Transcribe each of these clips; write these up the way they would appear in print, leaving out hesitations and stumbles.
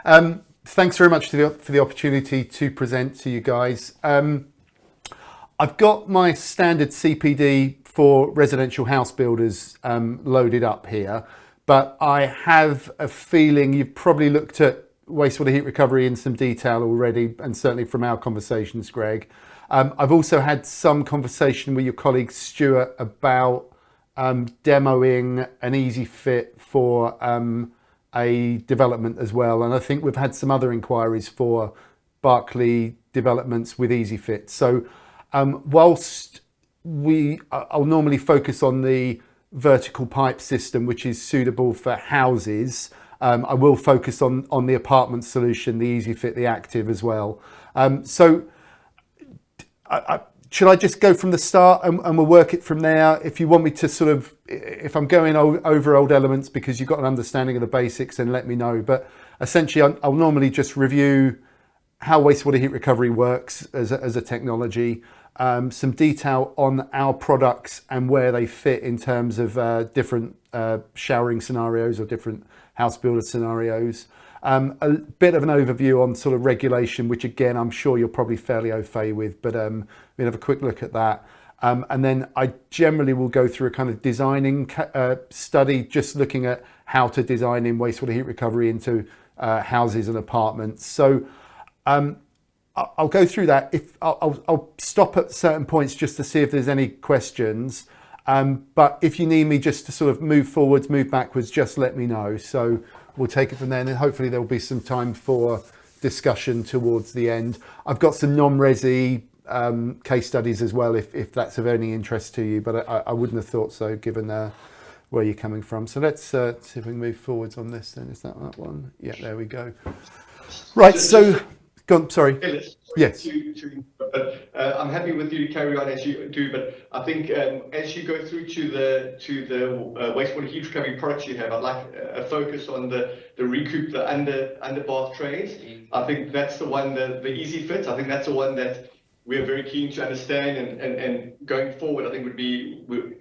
Thanks very much for the opportunity to present to you guys. I've got my standard CPD for residential house builders loaded up here, but I have a feeling you've probably looked at wastewater heat recovery in some detail already, and certainly from our conversations, Greg. I've also had some conversation with your colleague Stuart about demoing an easy fit for a development as well, and I think we've had some other inquiries for Berkeley developments with easy fit. So whilst I'll normally focus on the vertical pipe system, which is suitable for houses, I will focus on the apartment solution, the easy fit, the active as well. Should I just go from the start and we'll work it from there? If you want me to sort of, if I'm going over old elements because you've got an understanding of the basics, then let me know. But essentially, I'll normally just review how wastewater heat recovery works as a technology, some detail on our products and where they fit in terms of different showering scenarios or different house builder scenarios. A bit of an overview on sort of regulation, which again, I'm sure you're probably fairly au fait with, but we'll have a quick look at that. And then I generally will go through a kind of designing study, just looking at how to design in wastewater heat recovery into houses and apartments. So I'll go through that. I'll stop at certain points just to see if there's any questions. But if you need me just to sort of move forwards, move backwards, just let me know. So we'll take it from there, and then hopefully there'll be some time for discussion towards the end. I've got some non-resi case studies as well, if that's of any interest to you, but I wouldn't have thought so given where you're coming from. So let's see if we can move forwards on this then. Is that one? Yeah, there we go. Right, so go on, sorry. Yes. But I'm happy with you to carry on as you do. But I think as you go through to the wastewater heat recovery products you have, I'd like a focus on the Recoup, the under bath trays. I think that's the one, the easy fit. I think that's the one that we're very keen to understand, and going forward, I think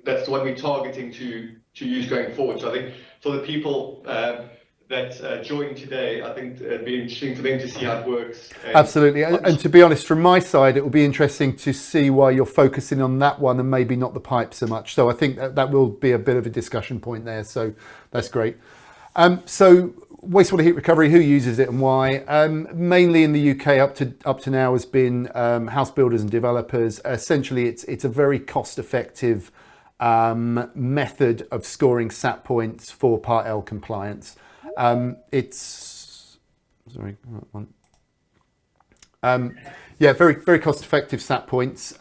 that's the one we're targeting to use going forward. So I think for the people that joined today, I think it'd be interesting for them to see how it works. Absolutely, and to be honest, from my side, it will be interesting to see why you're focusing on that one and maybe not the pipe so much. So I think that will be a bit of a discussion point there. So that's great. So wastewater heat recovery, who uses it and why? Mainly in the UK up to now has been house builders and developers. Essentially, it's a very cost-effective method of scoring SAT points for Part L compliance. Very, very cost-effective SAT points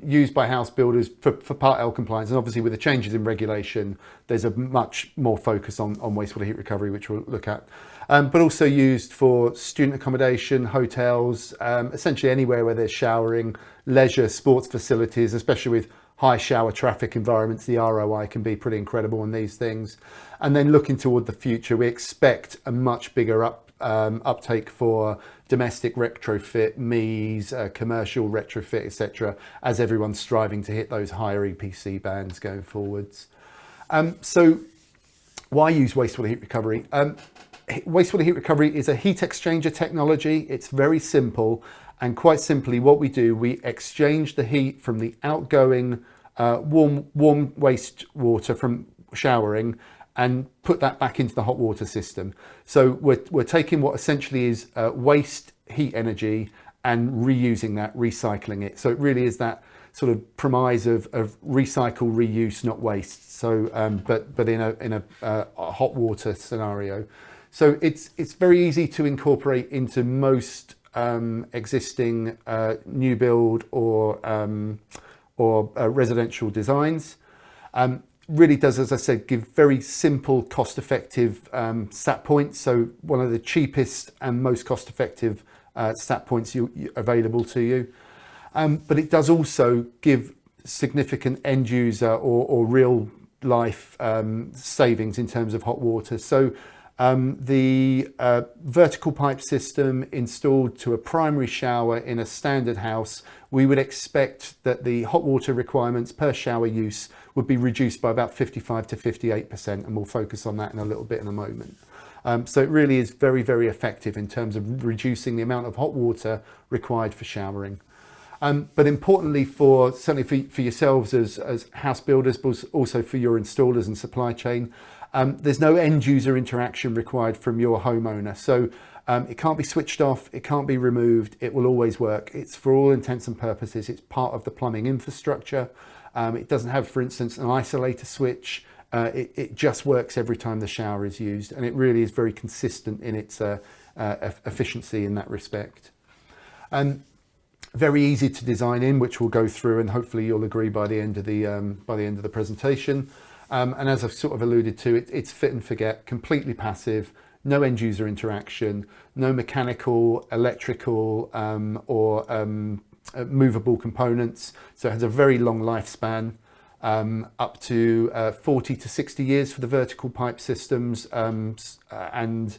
used by house builders for Part L compliance, and obviously with the changes in regulation, there's a much more focus on wastewater heat recovery, which we'll look at. But also used for student accommodation, hotels, essentially anywhere where there's showering, leisure, sports facilities, especially with high shower traffic environments. The ROI can be pretty incredible on these things. And then looking toward the future, we expect a much bigger uptake for domestic retrofit, MEES, commercial retrofit, etc., as everyone's striving to hit those higher EPC bands going forwards. So why use wastewater heat recovery? Wastewater heat recovery is a heat exchanger technology. It's very simple, and quite simply what we do, we exchange the heat from the outgoing warm wastewater from showering and put that back into the hot water system. So we're taking what essentially is waste heat energy and reusing that, recycling it. So it really is that sort of premise of recycle, reuse, not waste. So, but in a hot water scenario. So it's very easy to incorporate into most existing new build or residential designs. Really does, as I said, give very simple, cost-effective SAT points. So one of the cheapest and most cost-effective SAT points available to you. But it does also give significant end user or real life savings in terms of hot water. So the vertical pipe system installed to a primary shower in a standard house, we would expect that the hot water requirements per shower use would be reduced by about 55 to 58%, and we'll focus on that in a little bit in a moment. So it really is very, very effective in terms of reducing the amount of hot water required for showering. But importantly, certainly for yourselves as house builders, but also for your installers and supply chain, there's no end user interaction required from your homeowner. So it can't be switched off, it can't be removed, it will always work. It's for all intents and purposes, it's part of the plumbing infrastructure. It doesn't have, for instance, an isolator switch. It just works every time the shower is used, and it really is very consistent in its efficiency in that respect. Very easy to design in, which we'll go through, and hopefully you'll agree by the end of the presentation. And as I've sort of alluded to, it's fit and forget, completely passive, no end user interaction, no mechanical, electrical, or movable components. So it has a very long lifespan, up to 40 to 60 years for the vertical pipe systems, and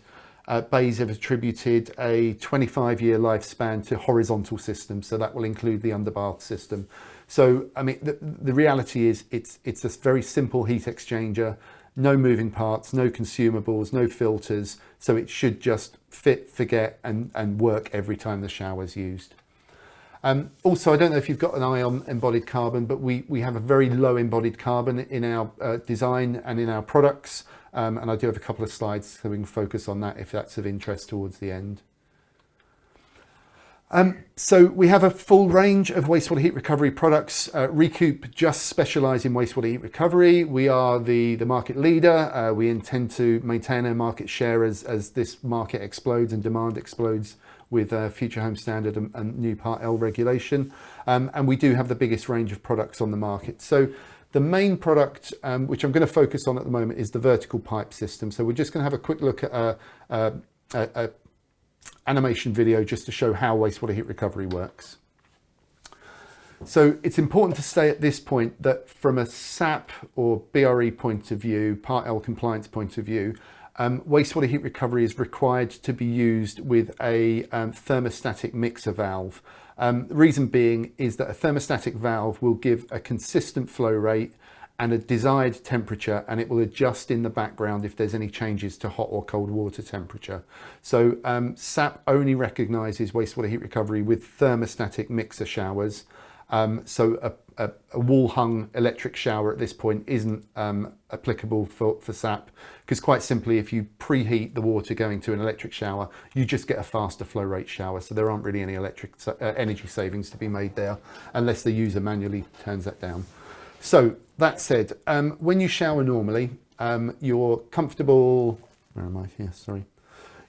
BAES have attributed a 25-year lifespan to horizontal systems, so that will include the underbath system. So, I mean, the reality is it's a very simple heat exchanger, no moving parts, no consumables, no filters, so it should just fit, forget, and work every time the shower's used. Also, I don't know if you've got an eye on embodied carbon, but we have a very low embodied carbon in our design and in our products. And I do have a couple of slides so we can focus on that if that's of interest towards the end. So we have a full range of wastewater heat recovery products. Recoup just specialise in wastewater heat recovery. We are the market leader. We intend to maintain our market share as this market explodes and demand explodes with future home standard and new Part L regulation. And we do have the biggest range of products on the market. So the main product, which I'm going to focus on at the moment, is the vertical pipe system. So we're just going to have a quick look at a animation video just to show how wastewater heat recovery works. So it's important to say at this point that from a SAP or BRE point of view, Part L compliance point of view, wastewater heat recovery is required to be used with a thermostatic mixer valve. The reason being is that a thermostatic valve will give a consistent flow rate and a desired temperature, and it will adjust in the background if there's any changes to hot or cold water temperature. So SAP only recognises wastewater heat recovery with thermostatic mixer showers. So a wall-hung electric shower at this point isn't applicable for SAP, because quite simply, if you preheat the water going to an electric shower, you just get a faster flow rate shower. So there aren't really any electric energy savings to be made there, unless the user manually turns that down. So that said, when you shower normally, you're comfortable, where am I here, sorry.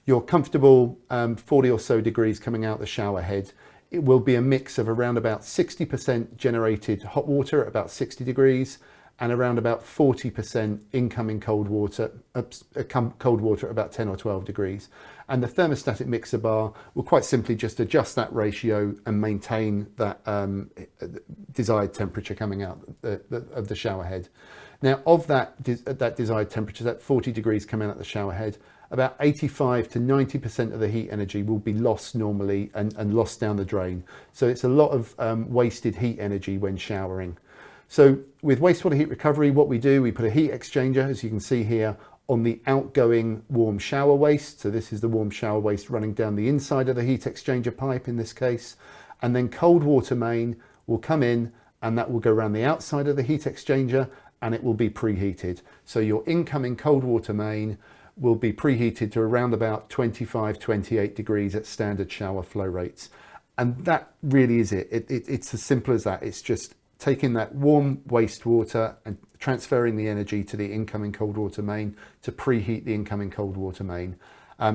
You're comfortable 40 or so degrees coming out the shower head. It will be a mix of around about 60% generated hot water at about 60 degrees and around about 40% incoming cold water at about 10 or 12 degrees. And the thermostatic mixer bar will quite simply just adjust that ratio and maintain that desired temperature coming out of the shower head. Now, of that desired temperature, that 40 degrees coming out the shower head, about 85 to 90% of the heat energy will be lost normally and lost down the drain. So it's a lot of wasted heat energy when showering. So with wastewater heat recovery, what we do, we put a heat exchanger, as you can see here, on the outgoing warm shower waste. So this is the warm shower waste running down the inside of the heat exchanger pipe in this case. And then cold water main will come in, and that will go around the outside of the heat exchanger, and it will be preheated. So your incoming cold water main will be preheated to around about 25, 28 degrees at standard shower flow rates. And that really is it. It's as simple as that. It's just taking that warm wastewater and transferring the energy to the incoming cold water main to preheat the incoming cold water main.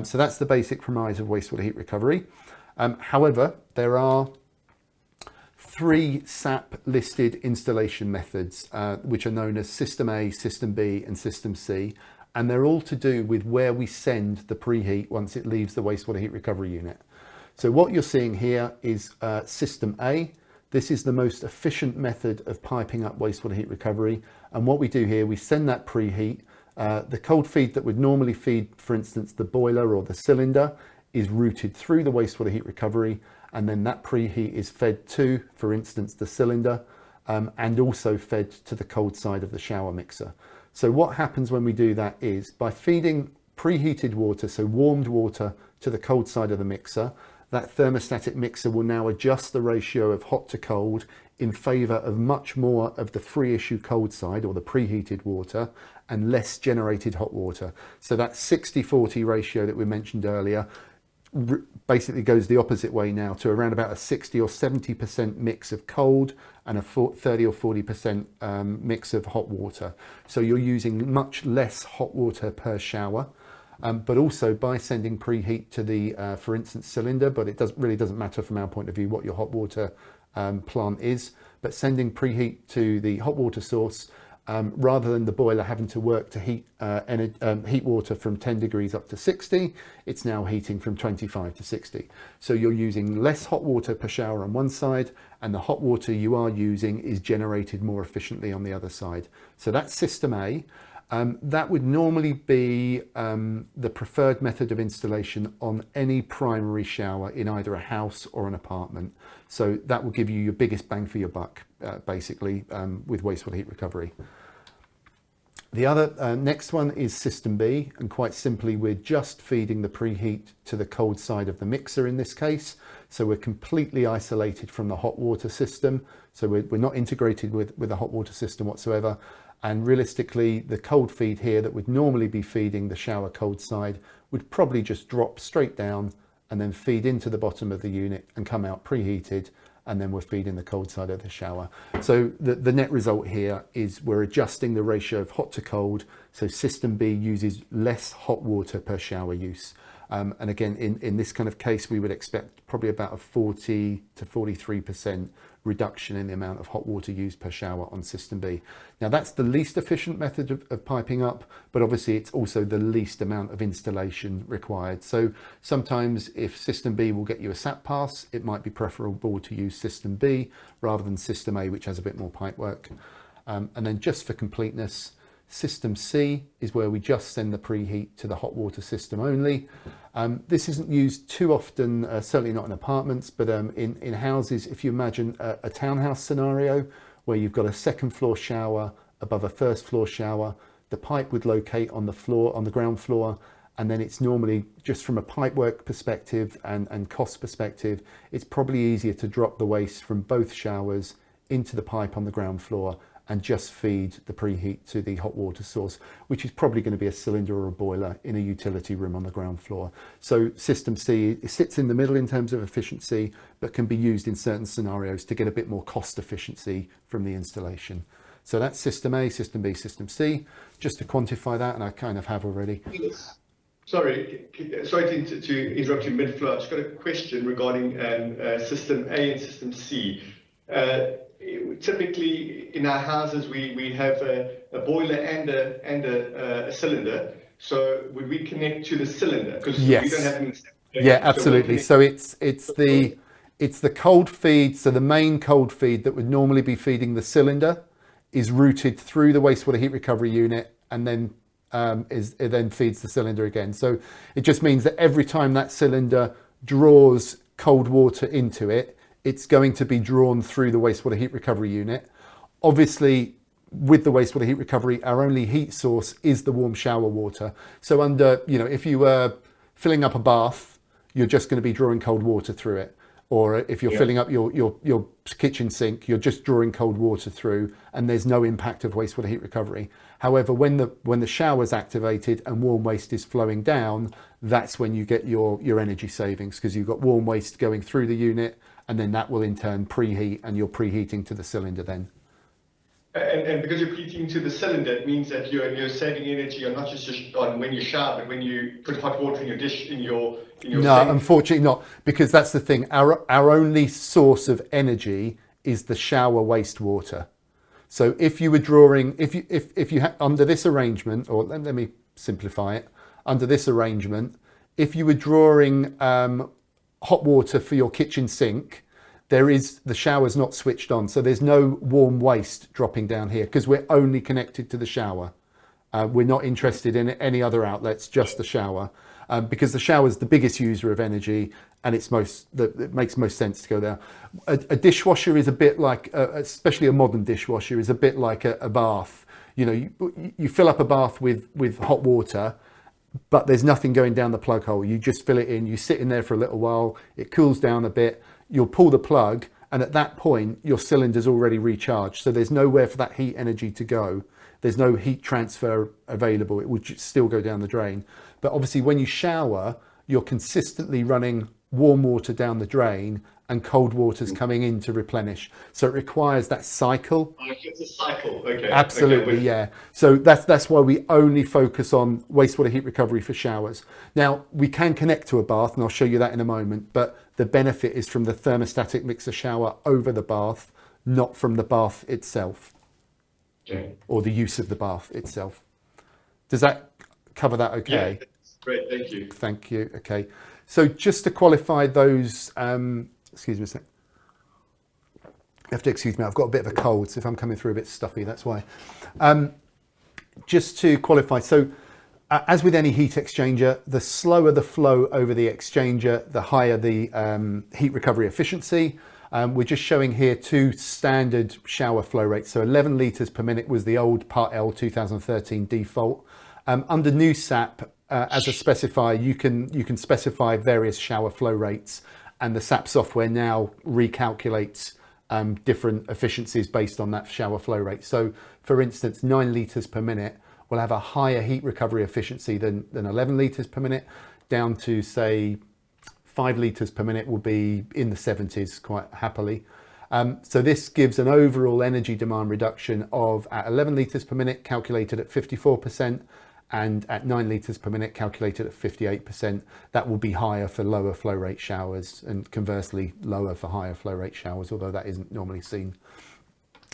So that's the basic premise of wastewater heat recovery. However, there are 3 SAP listed installation methods, which are known as System A, System B, and System C. And they're all to do with where we send the preheat once it leaves the wastewater heat recovery unit. So what you're seeing here is System A. This is the most efficient method of piping up wastewater heat recovery. And what we do here, we send that preheat. The cold feed that would normally feed, for instance, the boiler or the cylinder, is routed through the wastewater heat recovery. And then that preheat is fed to, for instance, the cylinder, and also fed to the cold side of the shower mixer. So what happens when we do that is, by feeding preheated water, so warmed water, to the cold side of the mixer. That thermostatic mixer will now adjust the ratio of hot to cold in favour of much more of the free issue cold side, or the preheated water, and less generated hot water. So that 60-40 ratio that we mentioned earlier basically goes the opposite way now, to around about a 60 or 70% mix of cold and a 30 or 40% mix of hot water. So you're using much less hot water per shower. But also by sending preheat to the, for instance, cylinder, but it really doesn't matter from our point of view what your hot water plant is, but sending preheat to the hot water source, rather than the boiler having to work to heat water from 10 degrees up to 60, it's now heating from 25 to 60. So you're using less hot water per shower on one side, and the hot water you are using is generated more efficiently on the other side. So that's system A. That would normally be the preferred method of installation on any primary shower in either a house or an apartment. So that will give you your biggest bang for your buck, basically, with wastewater heat recovery. The other next one is system B, and quite simply we're just feeding the preheat to the cold side of the mixer in this case. So we're completely isolated from the hot water system. So we're not integrated with the hot water system whatsoever. And realistically, the cold feed here that would normally be feeding the shower cold side would probably just drop straight down and then feed into the bottom of the unit and come out preheated, and then we're feeding the cold side of the shower. So the net result here is we're adjusting the ratio of hot to cold. So system B uses less hot water per shower use. And again, in this kind of case, we would expect probably about a 40 to 43% reduction in the amount of hot water used per shower on system B. Now that's the least efficient method of piping up, but obviously it's also the least amount of installation required. So sometimes if system B will get you a SAP pass, it might be preferable to use system B rather than system A, which has a bit more pipe work. And then just for completeness, system C is where we just send the preheat to the hot water system only. This isn't used too often, certainly not in apartments, but in houses. If you imagine a townhouse scenario where you've got a second floor shower above a first floor shower, the pipe would locate on the floor, on the ground floor, and then it's normally, just from a pipework perspective and cost perspective, it's probably easier to drop the waste from both showers into the pipe on the ground floor and just feed the preheat to the hot water source, which is probably going to be a cylinder or a boiler in a utility room on the ground floor. So system C, it sits in the middle in terms of efficiency, but can be used in certain scenarios to get a bit more cost efficiency from the installation. So that's system A, system B, system C. Just to quantify that, and I kind of have already. Sorry to interrupt you mid-flow. I've just got a question regarding system A and system C. Typically in our houses we have a boiler and a cylinder. So would we connect to the cylinder? Because yes. We don't have any. Yeah, absolutely. So it's the cold feed. So the main cold feed that would normally be feeding the cylinder is routed through the wastewater heat recovery unit, and then it then feeds the cylinder again. So it just means that every time that cylinder draws cold water into it, it's going to be drawn through the wastewater heat recovery unit. Obviously, with the wastewater heat recovery, our only heat source is the warm shower water. So if you were filling up a bath, you're just going to be drawing cold water through it. Or if you're filling up your kitchen sink, you're just drawing cold water through, and there's no impact of wastewater heat recovery. However, when the shower's activated and warm waste is flowing down, that's when you get your energy savings, because you've got warm waste going through the unit, and then that will in turn preheat, and you're preheating to the cylinder then. And because you're preheating to the cylinder, it means that you're saving energy on not just on when you shower, but when you put hot water in your dish, in your no, sink. Unfortunately not, because that's the thing. Our only source of energy is the shower wastewater. So if you were drawing, if you had under this arrangement, or let me simplify it, under this arrangement, if you were drawing hot water for your kitchen sink, the shower's not switched on, so there's no warm waste dropping down here because we're only connected to the shower. We're not interested in any other outlets, just the shower, because the shower's the biggest user of energy, and it makes most sense to go there. A dishwasher is a bit like, especially a modern dishwasher, is a bit like a bath. You fill up a bath with hot water, but there's nothing going down the plug hole. You just fill it in, you sit in there for a little while, it cools down a bit, you'll pull the plug, and at that point your cylinder's already recharged, so there's nowhere for that heat energy to go. There's no heat transfer available. It would still go down the drain. But obviously when you shower, you're consistently running warm water down the drain and cold water's coming in to replenish. So it requires that cycle. Oh, it's a cycle, okay. Absolutely, okay. yeah. So that's why we only focus on wastewater heat recovery for showers. Now, we can connect to a bath, and I'll show you that in a moment, but the benefit is from the thermostatic mixer shower over the bath, not from the bath itself, Okay. or the use of the bath itself. Does that cover that okay? Yeah, that's great, thank you. Thank you, okay. So just to qualify those, excuse me a sec. You have to excuse me, I've got a bit of a cold, so if I'm coming through a bit stuffy, that's why. Just to qualify, so as with any heat exchanger, the slower the flow over the exchanger, the higher the heat recovery efficiency. We're just showing here two standard shower flow rates. So 11 litres per minute was the old Part L 2013 default. Under new SAP, as a specifier, you can specify various shower flow rates, and the SAP software now recalculates different efficiencies based on that shower flow rate. So for instance, 9 litres per minute will have a higher heat recovery efficiency than 11 litres per minute, down to say 5 litres per minute will be in the 70s quite happily. So this gives an overall energy demand reduction of, at 11 litres per minute, calculated at 54%, and at 9 litres per minute, calculated at 58%. That will be higher for lower flow rate showers, and conversely lower for higher flow rate showers, although that isn't normally seen.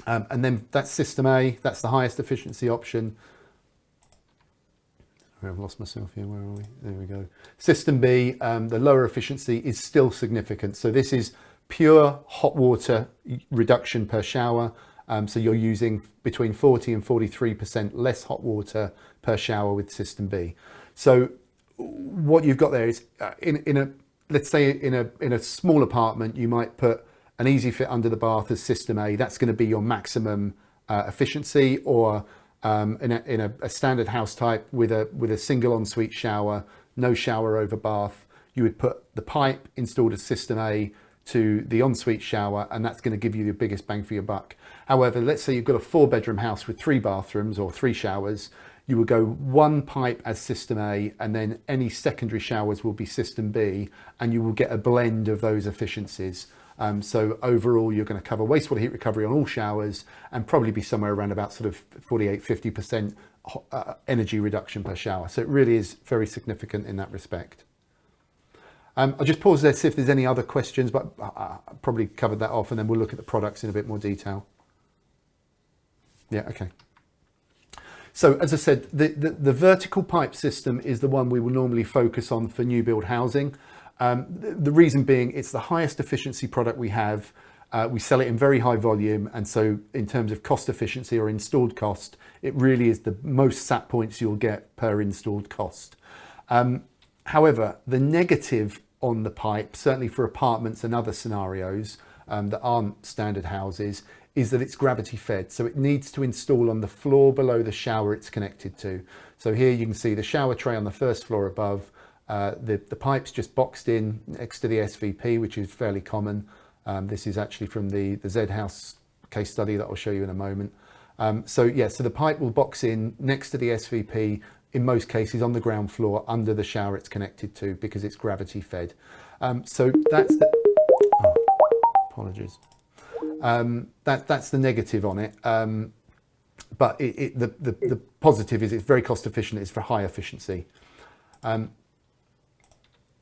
And then that's System A, that's the highest efficiency option. I've lost myself here, where are we? There we go. System B, the lower efficiency is still significant. So this is pure hot water reduction per shower. So you're using between 40 and 43% less hot water per shower with System B. So what you've got there is, let's say in a small apartment, you might put an easy fit under the bath as System A. That's going to be your maximum efficiency. Or in a standard house type with a single ensuite shower, no shower over bath, you would put the pipe installed as System A to the ensuite shower, and that's going to give you the biggest bang for your buck. However, let's say you've got a 4-bedroom house with 3 bathrooms or 3 showers, you would go 1 pipe as System A, and then any secondary showers will be System B, and you will get a blend of those efficiencies. So overall, you're going to cover wastewater heat recovery on all showers, and probably be somewhere around about sort of 48–50% energy reduction per shower. So it really is very significant in that respect. I'll just pause there to see if there's any other questions, but I probably covered that off, and then we'll look at the products in a bit more detail. Yeah, okay. So as I said, the vertical pipe system is the one we will normally focus on for new build housing. The reason being, it's the highest efficiency product we have. We sell it in very high volume, and so in terms of cost efficiency or installed cost, it really is the most SAP points you'll get per installed cost. However, the negative on the pipe, certainly for apartments and other scenarios that aren't standard houses, is that it's gravity fed. So it needs to install on the floor below the shower it's connected to. So here you can see the shower tray on the first floor above. The pipe's just boxed in next to the SVP, which is fairly common. This is actually from the Z House case study that I'll show you in a moment. So the pipe will box in next to the SVP, in most cases on the ground floor under the shower it's connected to, because it's gravity fed. So that's the, apologies. That's the negative on it. But the positive is it's very cost efficient, it's for high efficiency.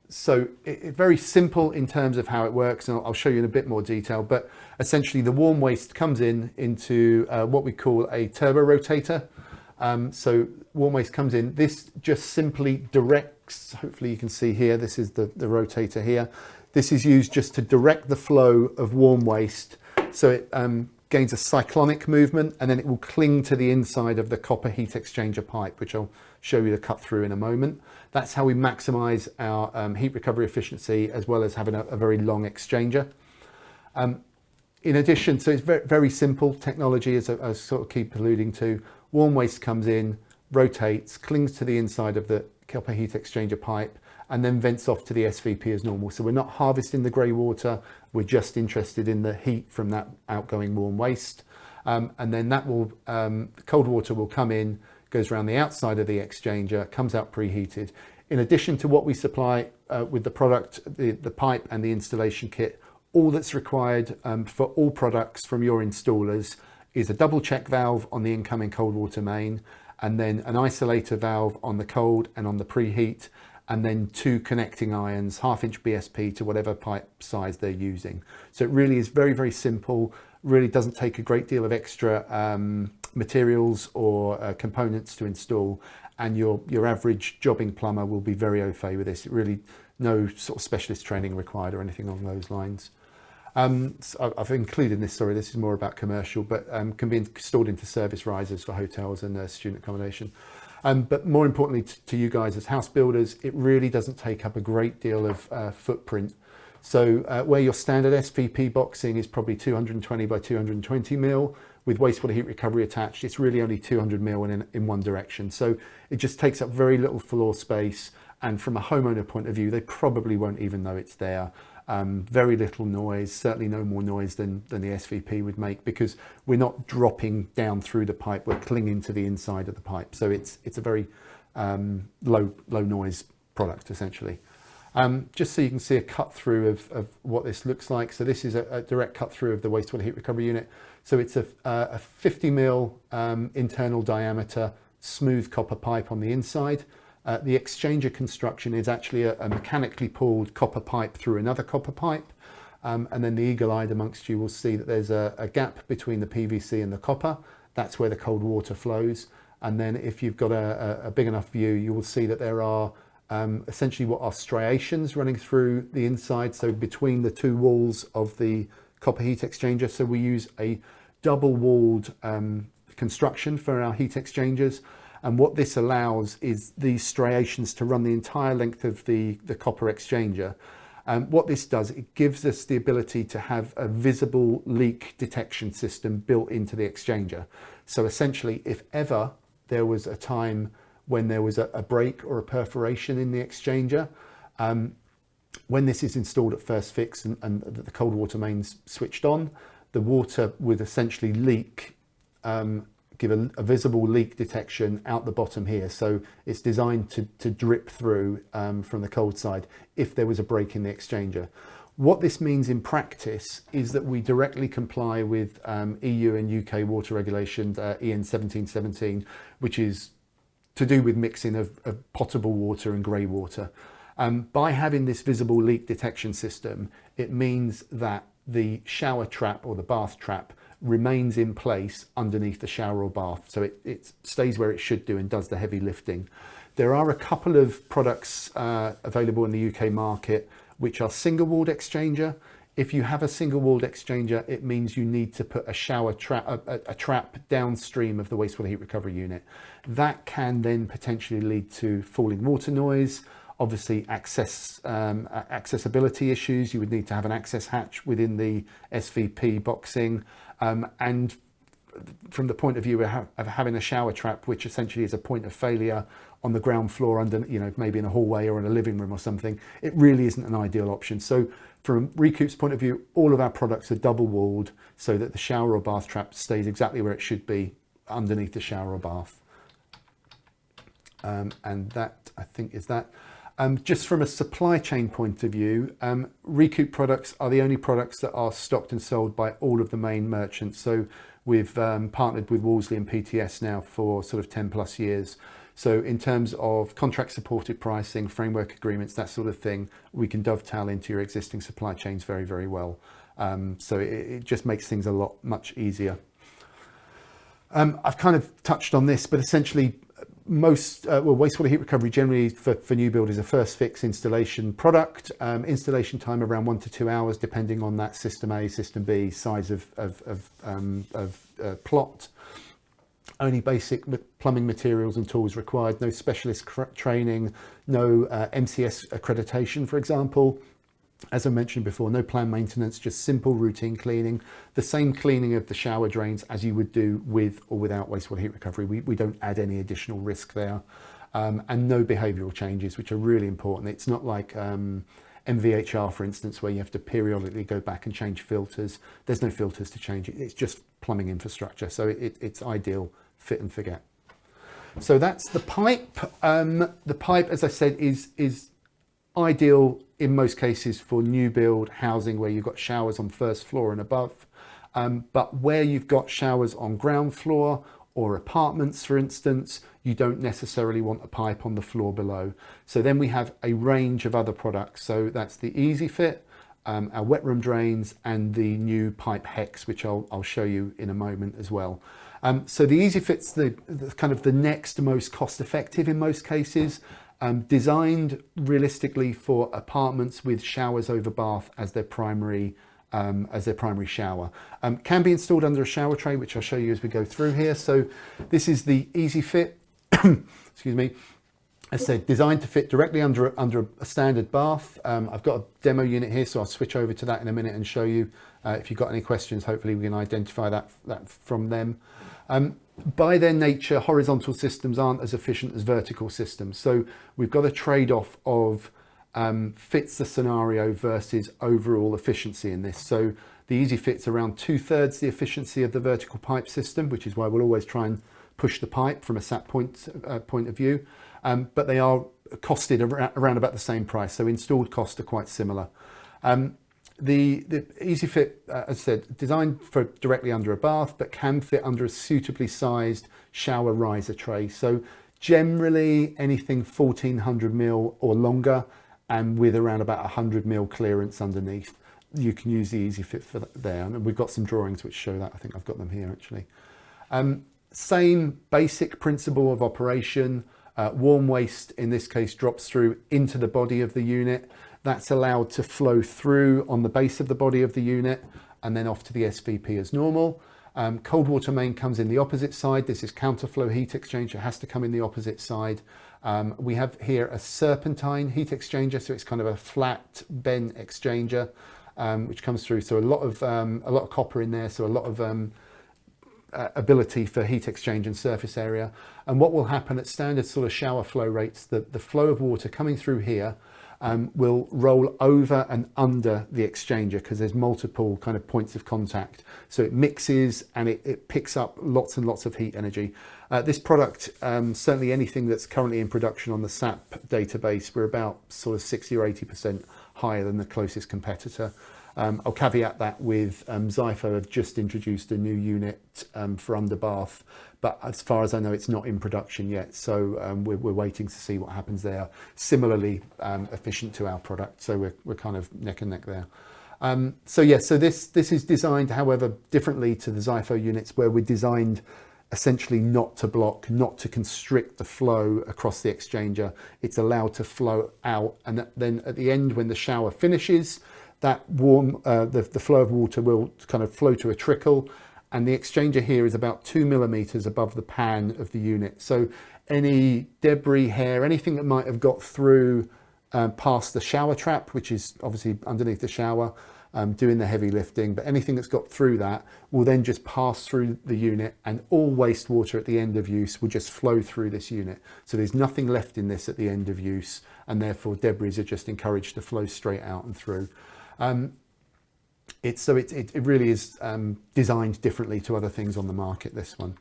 So it's very simple in terms of how it works, and I'll show you in a bit more detail, but essentially the warm waste comes into what we call a turbo rotator. So warm waste comes in, this just simply directs, hopefully you can see here, this is the rotator here. This is used just to direct the flow of warm waste, so it gains a cyclonic movement, and then it will cling to the inside of the copper heat exchanger pipe, which I'll show you the cut through in a moment. That's how we maximize our heat recovery efficiency, as well as having a very long exchanger. In addition, so it's very, very simple technology, as I sort of keep alluding to. Warm waste comes in, rotates, clings to the inside of the copper heat exchanger pipe, and then vents off to the SVP as normal. So we're not harvesting the grey water, we're just interested in the heat from that outgoing warm waste. And then that will, cold water will come in, goes around the outside of the exchanger, comes out preheated. In addition to what we supply with the product, the pipe and the installation kit, all that's required for all products from your installers is a double check valve on the incoming cold water main, and then an isolator valve on the cold and on the preheat, and then 2 connecting irons, 1/2 inch BSP to whatever pipe size they're using. So it really is very, very simple, really doesn't take a great deal of extra materials or components to install, and your average jobbing plumber will be very au fait with this. It really, no sort of specialist training required or anything along those lines. So I've included this, sorry, this is more about commercial, but can be installed into service risers for hotels and student accommodation. But more importantly to you guys as house builders, it really doesn't take up a great deal of footprint. So where your standard SVP boxing is probably 220 by 220 mil, with wastewater heat recovery attached, it's really only 200 mil in one direction. So it just takes up very little floor space. And from a homeowner point of view, they probably won't even know it's there. Very little noise, certainly no more noise than the SVP would make, because we're not dropping down through the pipe, we're clinging to the inside of the pipe. So it's a very low noise product essentially. Just so you can see a cut through of what this looks like. So this is a direct cut through of the wastewater heat recovery unit. So it's a 50 mil internal diameter smooth copper pipe on the inside. The exchanger construction is actually a mechanically pulled copper pipe through another copper pipe. And then the eagle-eyed amongst you will see that there's a gap between the PVC and the copper. That's where the cold water flows. And then if you've got a big enough view, you will see that there are essentially what are striations running through the inside. So between the 2 walls of the copper heat exchanger. So we use a double walled construction for our heat exchangers. And what this allows is these striations to run the entire length of the copper exchanger. What this does, it gives us the ability to have a visible leak detection system built into the exchanger. So essentially, if ever there was a time when there was a break or a perforation in the exchanger, when this is installed at first fix and the cold water mains switched on, the water would essentially leak, give a visible leak detection out the bottom here. So it's designed to drip through from the cold side if there was a break in the exchanger. What this means in practice is that we directly comply with EU and UK water regulations, EN 1717, which is to do with mixing of potable water and grey water. By having this visible leak detection system, it means that the shower trap or the bath trap remains in place underneath the shower or bath. So it stays where it should do and does the heavy lifting. There are a couple of products available in the UK market which are single walled exchanger. If you have a single walled exchanger, it means you need to put a shower trap, a trap downstream of the wastewater heat recovery unit. That can then potentially lead to falling water noise, obviously accessibility issues. You would need to have an access hatch within the SVP boxing. And from the point of view of having a shower trap, which essentially is a point of failure on the ground floor under, maybe in a hallway or in a living room or something, it really isn't an ideal option. So from Recoup's point of view, all of our products are double walled so that the shower or bath trap stays exactly where it should be underneath the shower or bath. And that, I think, is that. Just from a supply chain point of view, Recoup products are the only products that are stocked and sold by all of the main merchants. So we've partnered with Wolseley and PTS now for sort of 10 plus years. So in terms of contract supported pricing, framework agreements, that sort of thing, we can dovetail into your existing supply chains very, very well. So it just makes things much easier. I've kind of touched on this, but essentially most wastewater heat recovery generally for new build is a first fix installation product. Installation time around 1 to 2 hours, depending on that system A, system B, size of plot. Only basic plumbing materials and tools required. No specialist training. No MCS accreditation, for example. As I mentioned before, no planned maintenance, just simple routine cleaning, the same cleaning of the shower drains as you would do with or without wastewater heat recovery. We don't add any additional risk there. And no behavioural changes, which are really important. It's not like MVHR, for instance, where you have to periodically go back and change filters. There's no filters to change it. It's just plumbing infrastructure. So it's ideal, fit and forget. So that's the pipe. The pipe, as I said, is ideal in most cases for new build housing where you've got showers on first floor and above. But where you've got showers on ground floor or apartments, for instance, you don't necessarily want a pipe on the floor below. So then we have a range of other products. So that's the Easy Fit, our wet room drains, and the new pipe hex, which I'll show you in a moment as well. So the Easy Fit's the kind of the next most cost effective in most cases, designed realistically for apartments with showers over bath as their primary shower. Can be installed under a shower tray, which I'll show you as we go through here. So this is the Easy Fit, excuse me. As I said, designed to fit directly under a standard bath. I've got a demo unit here, so I'll switch over to that in a minute and show you. If you've got any questions, hopefully we can identify that from them. By their nature, horizontal systems aren't as efficient as vertical systems. So we've got a trade-off of fits the scenario versus overall efficiency in this. So the Easy Fit's around 2/3 the efficiency of the vertical pipe system, which is why we'll always try and push the pipe from a SAP point of view. But they are costed around about the same price. So installed costs are quite similar. The Easy Fit, as I said, designed for directly under a bath, but can fit under a suitably sized shower riser tray. So generally anything 1400 mil or longer, and with around about 100 mil clearance underneath, you can use the Easy Fit for there. And we've got some drawings which show that. I think I've got them here actually. Same basic principle of operation. Warm waste in this case drops through into the body of the unit. That's allowed to flow through on the base of the body of the unit and then off to the SVP as normal. Cold water main comes in the opposite side. This is counterflow heat exchanger. It has to come in the opposite side. We have here a serpentine heat exchanger, so it's kind of a flat bent exchanger, which comes through. So a lot of copper in there, so a lot of ability for heat exchange and surface area. And what will happen at standard sort of shower flow rates, the flow of water coming through here will roll over and under the exchanger because there's multiple kind of points of contact. So it mixes and it picks up lots and lots of heat energy. This product, certainly anything that's currently in production on the SAP database, we're about sort of 60 or 80% higher than the closest competitor. I'll caveat that with Zypho have just introduced a new unit for underbath, but as far as I know, it's not in production yet. So we're waiting to see what happens there. Similarly efficient to our product, so we're kind of neck and neck there. So yeah, so this is designed, however, differently to the Zypho units, where we're designed essentially not to block, not to constrict the flow across the exchanger. It's allowed to flow out, and then at the end, when the shower finishes, that the flow of water will kind of flow to a trickle, and the exchanger here is about 2 millimeters above the pan of the unit. So any debris, hair, anything that might have got through past the shower trap, which is obviously underneath the shower, doing the heavy lifting, but anything that's got through that will then just pass through the unit, and all wastewater at the end of use will just flow through this unit. So there's nothing left in this at the end of use, and therefore debris are just encouraged to flow straight out and through. It really is designed differently to other things on the market, this one.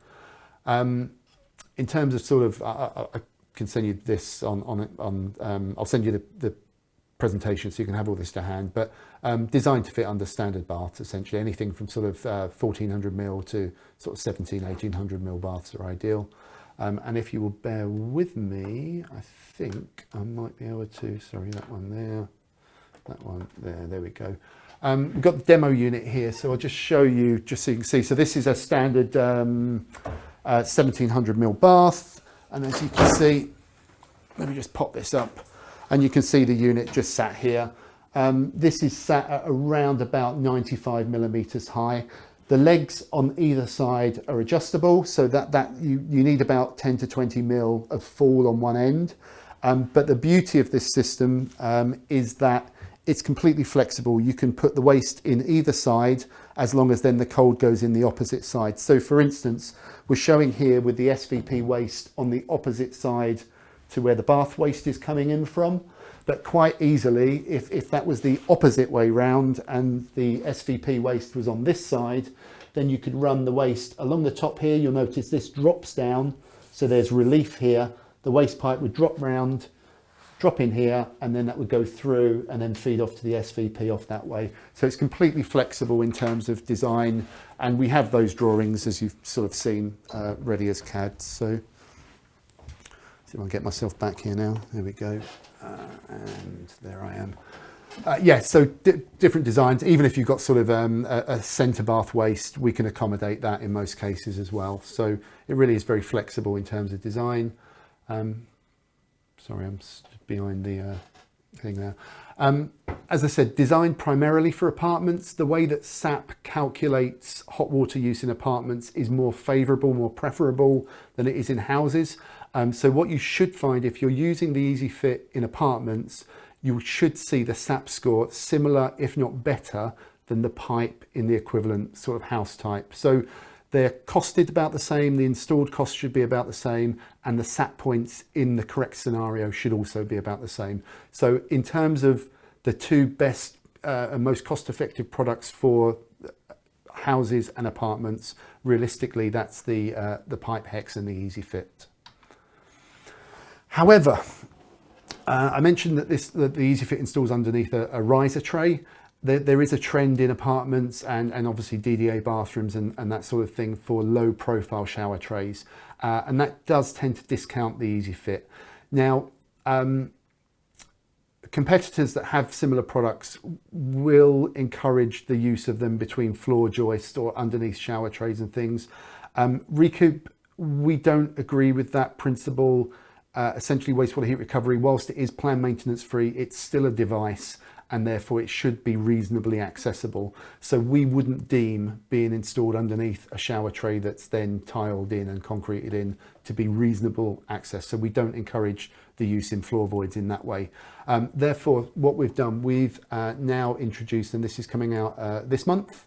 In terms of sort of, I can send you this I'll send you the presentation so you can have all this to hand, but designed to fit under standard baths, essentially. Anything from sort of 1400 mil to sort of 1800 mil baths are ideal. And if you will bear with me, I think I might be able to, sorry, that one there. That one there we go. We've got the demo unit here, so I'll just show you just so you can see. So this is a standard 1700 mil bath, and as you can see, let me just pop this up, and you can see the unit just sat here. This is sat at around about 95 millimeters high. The legs on either side are adjustable, so that you need about 10 to 20 mil of fall on one end. But the beauty of this system is that it's completely flexible. You can put the waste in either side as long as then the cold goes in the opposite side. So for instance, we're showing here with the SVP waste on the opposite side to where the bath waste is coming in from. But quite easily, if that was the opposite way round and the SVP waste was on this side, then you could run the waste along the top here. You'll notice this drops down, so there's relief here. The waste pipe would drop round, drop in here, and then that would go through and then feed off to the SVP off that way. So it's completely flexible in terms of design, and we have those drawings, as you've sort of seen, ready as CAD. So see if I can get myself back here now. There we go. And there I am. Yeah, so different designs. Even if you've got sort of a centre bath waste, we can accommodate that in most cases as well. So it really is very flexible in terms of design. Sorry, I'm behind the thing there. As I said, designed primarily for apartments. The way that SAP calculates hot water use in apartments is more favourable, more preferable than it is in houses. So what you should find if you're using the EasyFit in apartments, you should see the SAP score similar, if not better, than the pipe in the equivalent sort of house type. So they're costed about the same, the installed cost should be about the same, and the SAP points in the correct scenario should also be about the same. So in terms of the two best and most cost-effective products for houses and apartments, realistically, that's the Pipe Hex and the EasyFit. However, I mentioned that the EasyFit installs underneath a riser tray. There is a trend in apartments and obviously DDA bathrooms and that sort of thing for low profile shower trays. And that does tend to discount the EasyFit. Now, competitors that have similar products will encourage the use of them between floor joists or underneath shower trays and things. Recoup, we don't agree with that principle. Essentially, wastewater heat recovery, whilst it is planned maintenance free, it's still a device and therefore it should be reasonably accessible. So we wouldn't deem being installed underneath a shower tray that's then tiled in and concreted in to be reasonable access. So we don't encourage the use in floor voids in that way. Therefore, what we've done, we've now introduced, and this is coming out this month,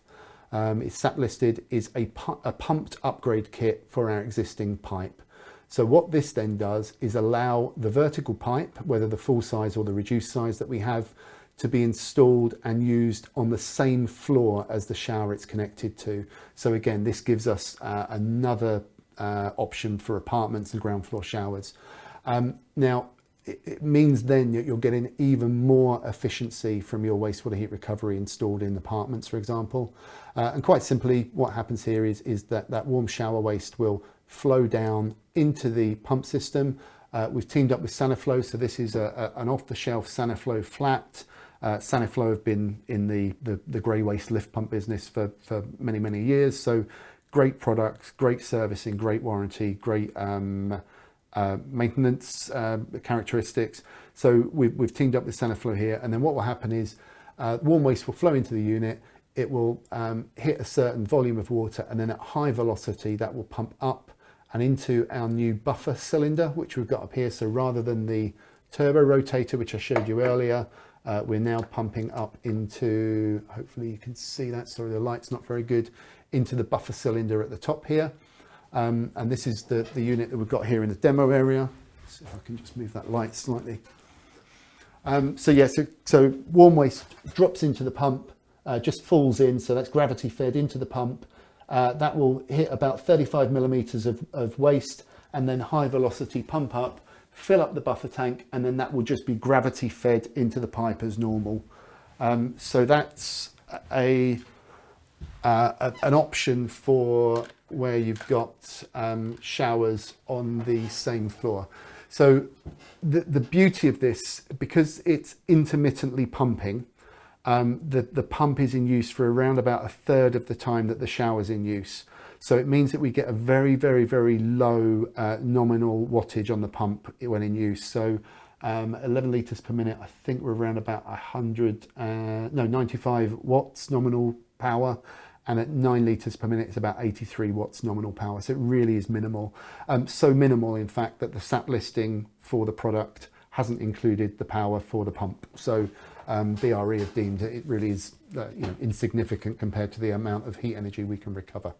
it's SAP listed, is a pumped upgrade kit for our existing pipe. So what this then does is allow the vertical pipe, whether the full size or the reduced size that we have, to be installed and used on the same floor as the shower it's connected to. So again, this gives us another option for apartments and ground floor showers. Now, it means then that you're getting even more efficiency from your wastewater heat recovery installed in apartments, for example. And quite simply, what happens here is that warm shower waste will flow down into the pump system. We've teamed up with Saniflow, so this is an off-the-shelf Saniflow flat. Saniflow have been in the grey waste lift pump business for many, many years. So great products, great servicing, great warranty, great maintenance characteristics. So we've teamed up with Saniflow here, and then what will happen is warm waste will flow into the unit. It will hit a certain volume of water, and then at high velocity that will pump up and into our new buffer cylinder, which we've got up here. So rather than the turbo rotator, which I showed you earlier, we're now pumping up into, hopefully you can see that, sorry the light's not very good, into the buffer cylinder at the top here. And this is the unit that we've got here in the demo area. Let's see if I can just move that light slightly. So warm waste drops into the pump, just falls in, so that's gravity fed into the pump. That will hit about 35 millimeters of waste, and then high velocity pump up, fill up the buffer tank, and then that will just be gravity fed into the pipe as normal. So that's an option for where you've got showers on the same floor. So the beauty of this, because it's intermittently pumping, the pump is in use for around about a third of the time that the shower's in use. So it means that we get a very, very, very low nominal wattage on the pump when in use. So 11 litres per minute, I think we're around about 95 watts nominal power. And at 9 litres per minute, it's about 83 watts nominal power. So it really is minimal. So minimal, in fact, that the SAP listing for the product hasn't included the power for the pump. So BRE have deemed that it really is insignificant compared to the amount of heat energy we can recover.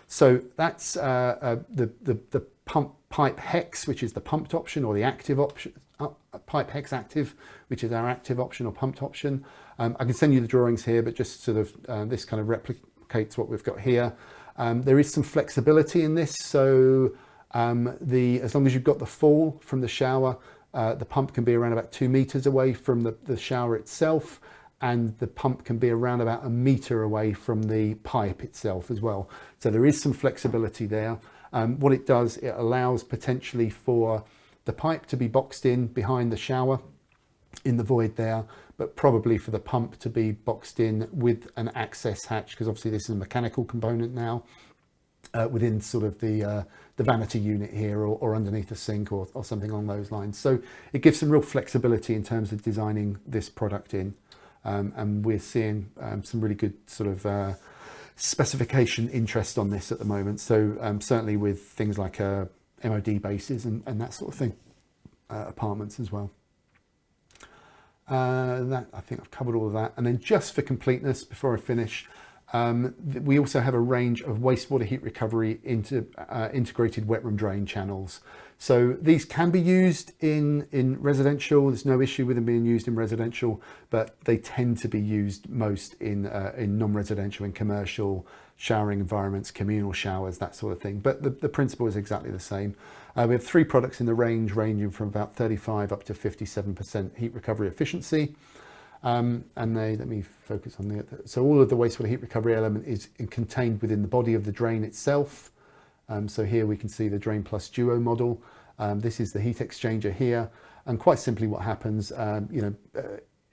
So that's the pump pipe hex, which is the pumped option, or the active option, pipe hex active, which is our active option or pumped option. I can send you the drawings here, but just sort of this kind of replicates what we've got here. There is some flexibility in this, so as long as you've got the fall from the shower, the pump can be around about 2 meters away from the shower itself, and the pump can be around about 1 meter away from the pipe itself as well. So there is some flexibility there. What it does, it allows potentially for the pipe to be boxed in behind the shower in the void there, but probably for the pump to be boxed in with an access hatch, because obviously this is a mechanical component now, within sort of the vanity unit here, or underneath the sink, or something along those lines. So it gives some real flexibility in terms of designing this product in, and we're seeing some really good sort of specification interest on this at the moment. So certainly with things like MOD bases and that sort of thing, apartments as well. That, I think I've covered all of that. And then just for completeness, before I finish, we also have a range of wastewater heat recovery into integrated wet room drain channels. So these can be used in residential. There's no issue with them being used in residential, but they tend to be used most in non-residential and commercial showering environments, communal showers, that sort of thing. But the principle is exactly the same. We have 3 products in the range, ranging from about 35 up to 57% heat recovery efficiency. And let me focus on so all of the wastewater heat recovery element is contained within the body of the drain itself. So here we can see the Drain Plus Duo model. This is the heat exchanger here, and quite simply what happens,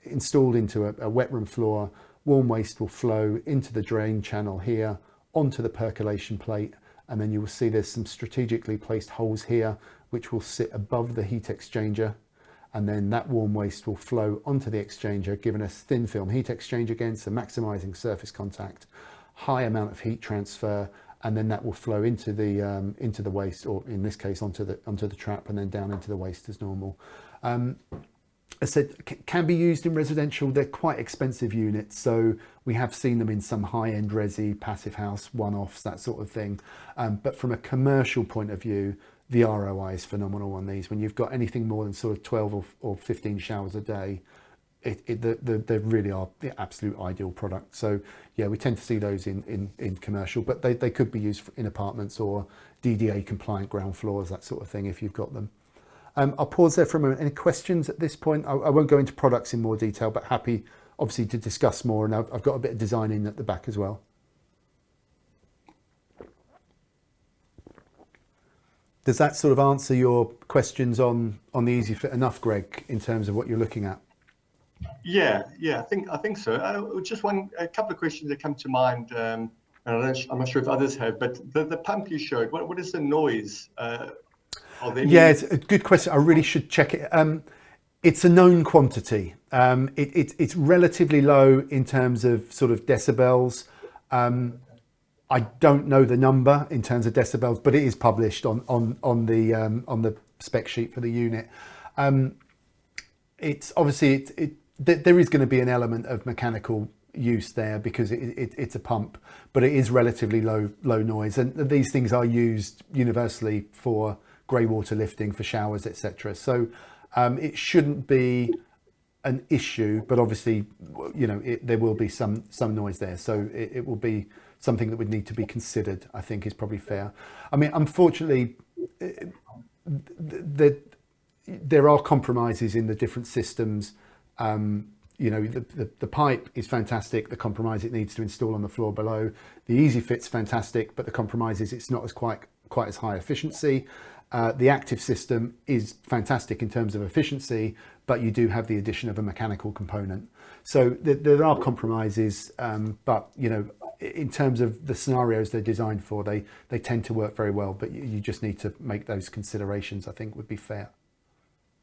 installed into a wet room floor, warm waste will flow into the drain channel here, onto the percolation plate, and then you will see there's some strategically placed holes here which will sit above the heat exchanger, and then that warm waste will flow onto the exchanger, giving us thin film heat exchange again, so maximising surface contact, high amount of heat transfer, and then that will flow into the waste, or in this case onto the trap, and then down into the waste as normal. I said can be used in residential. They're quite expensive units, so we have seen them in some high-end resi, passive house, one-offs, that sort of thing. But from a commercial point of view, the ROI is phenomenal on these. When you've got anything more than sort of 12 or 15 showers a day, they really are the absolute ideal product. So yeah, we tend to see those in commercial, but they could be used in apartments or DDA compliant ground floors, that sort of thing, if you've got them. I'll pause there for a moment. Any questions at this point? I won't go into products in more detail, but happy obviously to discuss more, and I've got a bit of design in at the back as well. Does that sort of answer your questions on the Easy Fit enough, Greg, in terms of what you're looking at? Yeah, I think so. Just a couple of questions that come to mind, and I'm not sure if others have, but the pump you showed, what is the noise? Yeah, it's a good question. I really should check it. It's a known quantity. It's relatively low in terms of sort of decibels. I don't know the number in terms of decibels, but it is published on the spec sheet for the unit. It's obviously there is going to be an element of mechanical use there because it's a pump, but it is relatively low noise, and these things are used universally for grey water lifting, for showers, etc. So it shouldn't be an issue, but obviously there will be some noise there, so it will be something that would need to be considered, I think, is probably fair. I mean, unfortunately, there are compromises in the different systems. The pipe is fantastic. The compromise, it needs to install on the floor below. The Easy Fit's fantastic, but the compromise is it's not as quite as high efficiency. The active system is fantastic in terms of efficiency, but you do have the addition of a mechanical component. So there are compromises, but in terms of the scenarios they're designed for, they tend to work very well, but you just need to make those considerations, I think, would be fair.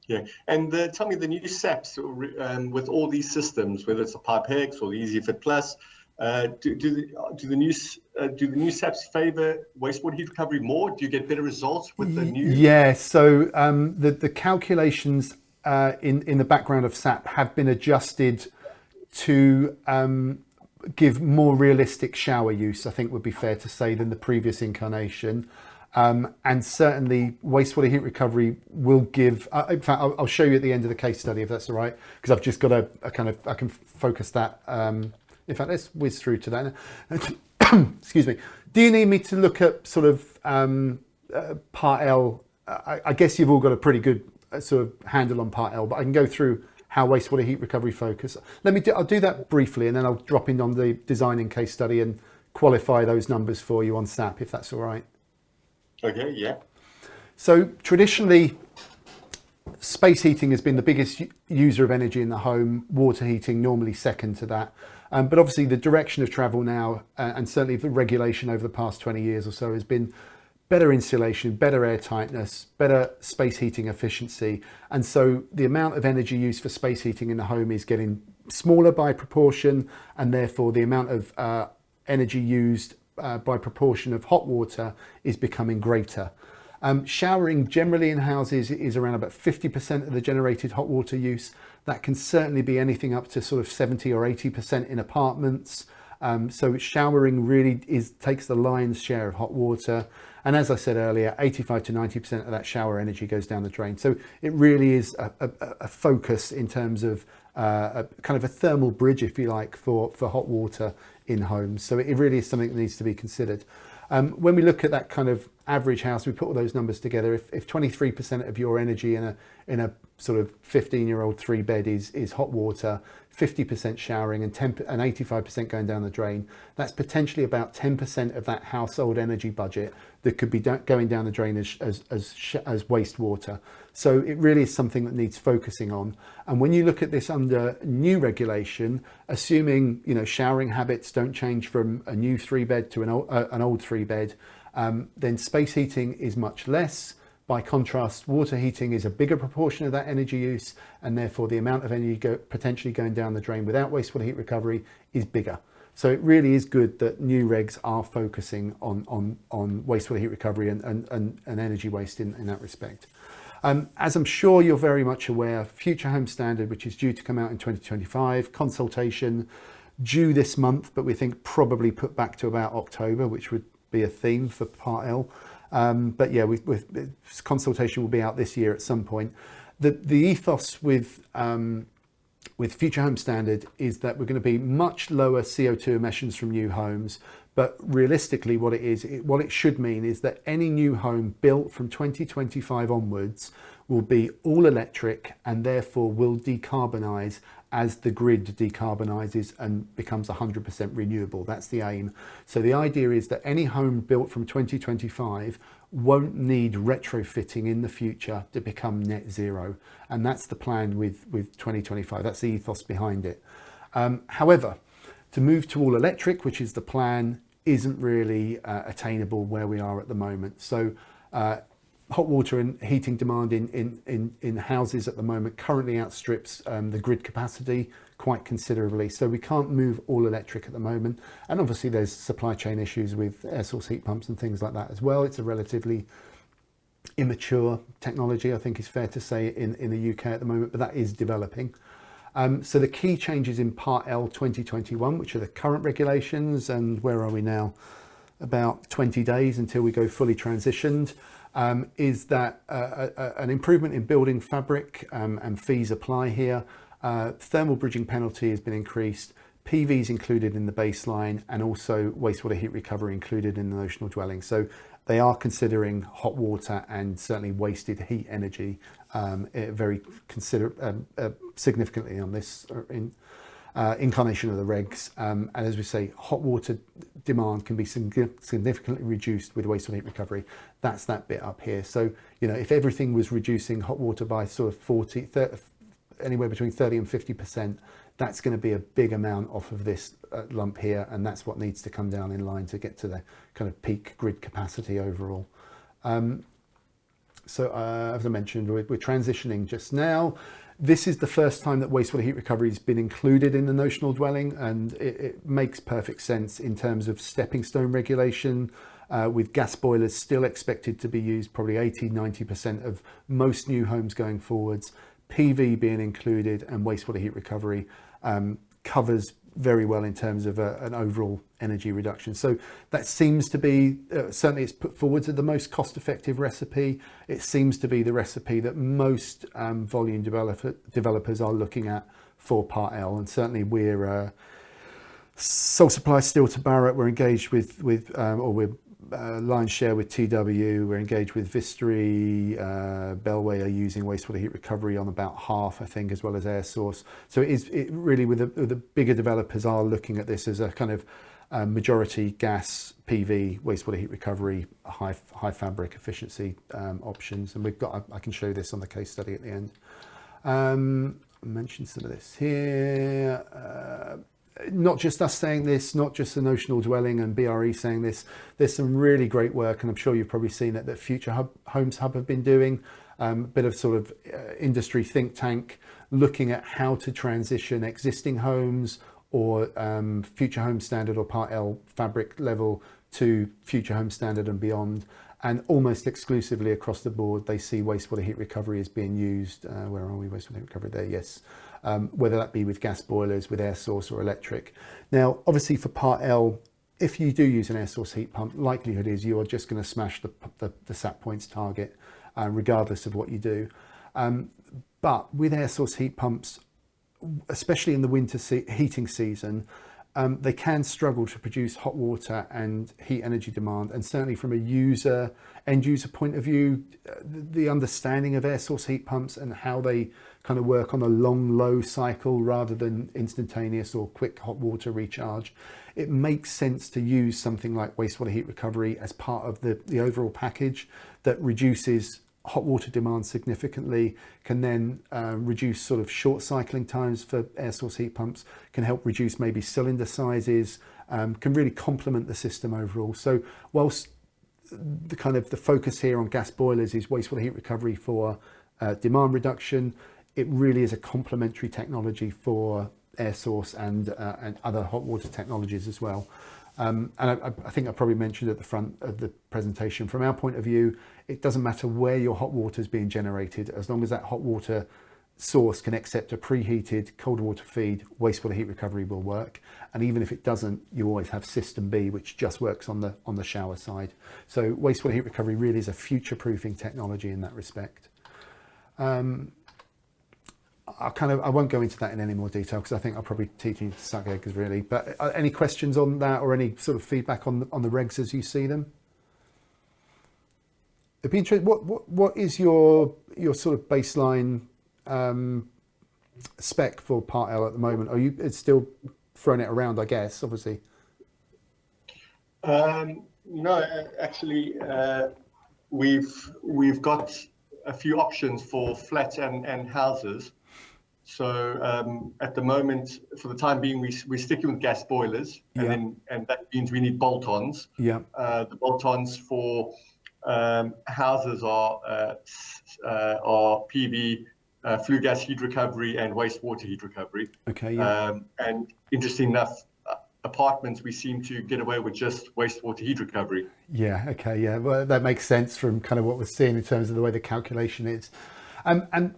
Yeah, and tell me, the new SAPs with all these systems, whether it's a Pipe Hex or the Easy Fit Plus, do the new SAPs favour wastewater heat recovery more? Do you get better results with the new? Yeah, so the calculations in the background of SAP have been adjusted to give more realistic shower use, I think would be fair to say, than the previous incarnation. And certainly wastewater heat recovery will give, in fact, I'll show you at the end of the case study if that's all right, because I've just got a kind of, I can focus that. In fact, let's whiz through to that. Excuse me. Do you need me to look at sort of Part L? I guess you've all got a pretty good sort of handle on Part L, but I can go through how wastewater heat recovery focus. I'll do that briefly, and then I'll drop in on the designing case study and qualify those numbers for you on SAP, if that's all right. Okay, yeah. So traditionally, space heating has been the biggest user of energy in the home, water heating normally second to that. But obviously the direction of travel now, and certainly the regulation over the past 20 years or so, has been better insulation, better air tightness, better space heating efficiency. And so the amount of energy used for space heating in the home is getting smaller by proportion, and therefore the amount of energy used by proportion of hot water is becoming greater. Showering generally in houses is around about 50% of the generated hot water use. That can certainly be anything up to sort of 70 or 80% in apartments. So showering really takes the lion's share of hot water. And as I said earlier, 85 to 90% of that shower energy goes down the drain. So it really is a focus in terms of a kind of a thermal bridge, if you like, for hot water in homes. So it really is something that needs to be considered. When we look at that kind of average house, we put all those numbers together. If 23% of your energy in a sort of 15-year-old 3-bed is hot water, 50% showering, and 85% going down the drain, that's potentially about 10% of that household energy budget that could be going down the drain as wastewater. So it really is something that needs focusing on. And when you look at this under new regulation, assuming showering habits don't change from a new 3-bed to an old 3-bed, then space heating is much less. By contrast, water heating is a bigger proportion of that energy use, and therefore the amount of energy potentially going down the drain without wastewater heat recovery is bigger. So it really is good that new regs are focusing on wastewater heat recovery and energy waste in that respect. As I'm sure you're very much aware, Future Home Standard, which is due to come out in 2025, consultation due this month, but we think probably put back to about October, which would be a theme for Part L. But yeah, consultation will be out this year at some point. The ethos with Future Home Standard is that we're going to be much lower CO2 emissions from new homes. But realistically, what it should mean is that any new home built from 2025 onwards will be all electric and therefore will decarbonise as the grid decarbonises and becomes 100% renewable. That's the aim. So the idea is that any home built from 2025 won't need retrofitting in the future to become net zero. And that's the plan with 2025. That's the ethos behind it. However, to move to all electric, which is the plan, isn't really attainable where we are at the moment. So hot water and heating demand in houses at the moment currently outstrips the grid capacity quite considerably. So we can't move all electric at the moment. And obviously there's supply chain issues with air source heat pumps and things like that as well. It's a relatively immature technology, I think is fair to say, in the UK at the moment, but that is developing. So the key changes in Part L 2021, which are the current regulations, and where are we now? About 20 days until we go fully transitioned, is that an improvement in building fabric and fees apply here. Thermal bridging penalty has been increased, PVs included in the baseline, and also wastewater heat recovery included in the notional dwelling. So they are considering hot water and certainly wasted heat energy very significantly on this incarnation of the regs. And as we say, hot water demand can be significantly reduced with wastewater heat recovery. That's that bit up here. So, if everything was reducing hot water by sort of 30, anywhere between 30 and 50%, that's going to be a big amount off of this lump here, and that's what needs to come down in line to get to the kind of peak grid capacity overall. So as I mentioned, we're transitioning just now. This is the first time that wastewater heat recovery has been included in the notional dwelling, and it makes perfect sense in terms of stepping stone regulation, with gas boilers still expected to be used probably 80-90% of most new homes going forwards. PV being included and wastewater heat recovery covers very well in terms of an overall energy reduction. So that seems to be, certainly it's put forward as the most cost-effective recipe. It seems to be the recipe that most volume developers are looking at for Part L, and certainly we're sole supply still to Barratt. We're engaged with or we're line share with TW. We're engaged with Vistry. Bellway are using wastewater heat recovery on about half, I think, as well as air source. So it really, with the bigger developers are looking at this as a kind of majority gas, PV, wastewater heat recovery, high fabric efficiency options. And we've got, I can show this on the case study at the end. I mentioned some of this here. Not just us saying this, not just the Notional Dwelling and BRE saying this. There's some really great work, and I'm sure you've probably seen it, that Future Homes Hub have been doing. A bit of sort of industry think tank looking at how to transition existing homes or Future Home Standard or Part L fabric level to Future Home Standard and beyond. And almost exclusively across the board, they see wastewater heat recovery as being used. Where are we? Wastewater heat recovery there, yes. Whether that be with gas boilers, with air source or electric. Now, obviously for Part L, if you do use an air source heat pump, likelihood is you are just going to smash the sat points target, regardless of what you do. But with air source heat pumps, especially in the winter heating season, they can struggle to produce hot water and heat energy demand. And certainly from a end user point of view, the understanding of air source heat pumps and how they kind of work on a long low cycle rather than instantaneous or quick hot water recharge, it makes sense to use something like wastewater heat recovery as part of the overall package that reduces hot water demand significantly, can then reduce sort of short cycling times for air source heat pumps, can help reduce maybe cylinder sizes, can really complement the system overall. So whilst the focus here on gas boilers is wastewater heat recovery for demand reduction, it really is a complementary technology for air source and other hot water technologies as well. And I think I probably mentioned at the front of the presentation, from our point of view, it doesn't matter where your hot water is being generated, as long as that hot water source can accept a preheated cold water feed, wastewater heat recovery will work. And even if it doesn't, you always have system B, which just works on the shower side. So wastewater heat recovery really is a future-proofing technology in that respect. I won't go into that in any more detail because I think I'll probably teach you to suck eggs really. But any questions on that or any sort of feedback on the regs as you see them? It'd be interesting. What is your sort of baseline spec for Part L at the moment? Are you still throwing it around? I guess obviously. No, actually, we've got a few options for flats and houses. So at the moment, for the time being, we're sticking with gas boilers, and that means we need bolt-ons. Yeah. The bolt-ons for houses are PV, flue gas heat recovery, and wastewater heat recovery. Okay. Yeah. And interesting enough, apartments we seem to get away with just wastewater heat recovery. Yeah. Okay. Yeah. Well, that makes sense from kind of what we're seeing in terms of the way the calculation is, and.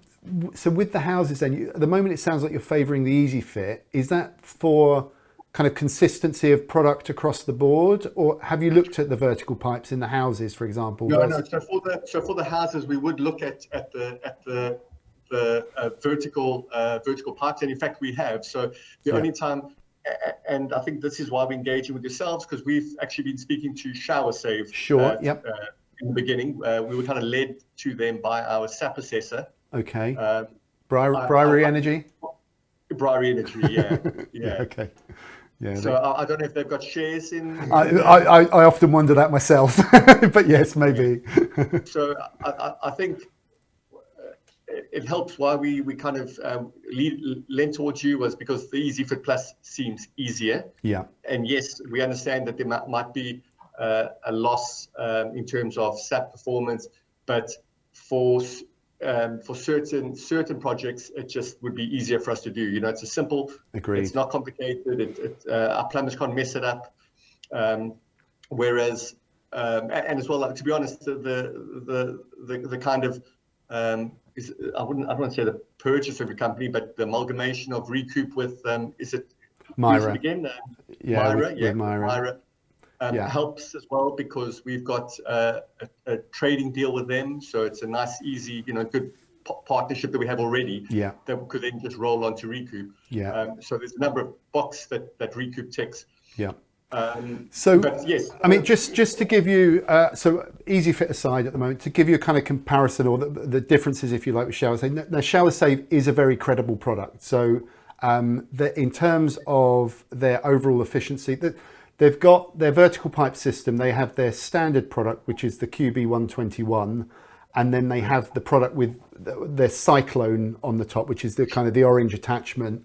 So with the houses then, at the moment it sounds like you're favouring the easy fit. Is that for kind of consistency of product across the board, or have you looked at the vertical pipes in the houses, for example? No. So for the houses, we would look at the vertical pipes, and in fact we have. So the only time, and I think this is why we're engaging with yourselves, because we've actually been speaking to Shower Save. Sure. In the beginning, we were kind of led to them by our SAP assessor. Okay. BRE Energy? BRE Energy, yeah. Yeah. Okay. Yeah. So I don't know if they've got shares in. I often wonder that myself, but yes, maybe. So I think it helps why we kind of lean towards you was because the Easy Fit Plus seems easier. Yeah. And yes, we understand that there might be a loss in terms of SAP performance, but for certain projects, it just would be easier for us to do. You know, it's a simple. Agreed. It's not complicated. Our plumbers can't mess it up. Whereas, and as well, to be honest, the kind of I don't want to say the purchase of a company, but the amalgamation of Recoup with is it Myra again? Myra, with Myra. Helps as well because we've got a trading deal with them, so it's a nice, easy, good partnership that we have already. Yeah, that could then just roll onto Recoup. Yeah. So there's a number of boxes that Recoup ticks. Yeah. But yes, I mean, just to give you, so Easy Fit aside at the moment, to give you a kind of comparison or the differences, if you like, with Shower Save. Now, Shower Save is a very credible product. So in terms of their overall efficiency, they've got their vertical pipe system. They have their standard product, which is the QB121, and then they have the product with their Cyclone on the top, which is the kind of the orange attachment.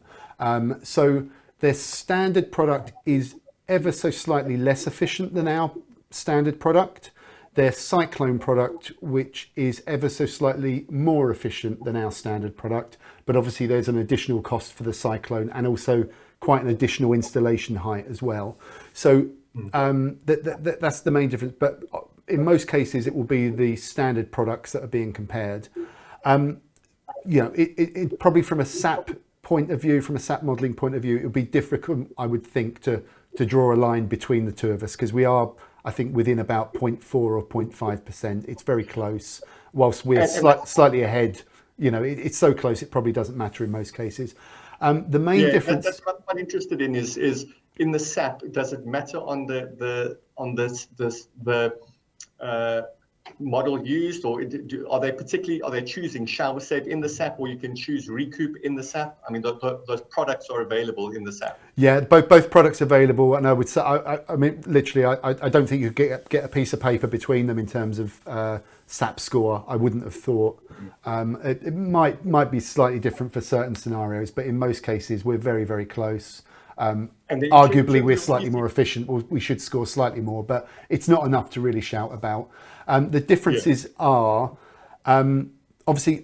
So their standard product is ever so slightly less efficient than our standard product. Their Cyclone product, which is ever so slightly more efficient than our standard product, but obviously there's an additional cost for the Cyclone and also quite an additional installation height as well. So that's the main difference. But in most cases, it will be the standard products that are being compared. It probably from a SAP point of view, from a SAP modeling point of view, it would be difficult, I would think, to draw a line between the two of us, because we are, I think, within about 0.4 or 0.5%. It's very close. Whilst we're slightly ahead, it's so close it probably doesn't matter in most cases. The main difference. That's what I'm interested in is in the SAP. Does it matter on the model used, or are they choosing Shower Save in the SAP, or you can choose Recoup in the SAP? I mean, those products are available in the SAP. Yeah, both products available, and I would say, I mean, literally, I don't think you could get a piece of paper between them in terms of SAP score. I wouldn't have thought. It might be slightly different for certain scenarios, but in most cases, we're very, very close. And arguably, we're slightly more efficient. We should score slightly more, but it's not enough to really shout about. The differences are, obviously,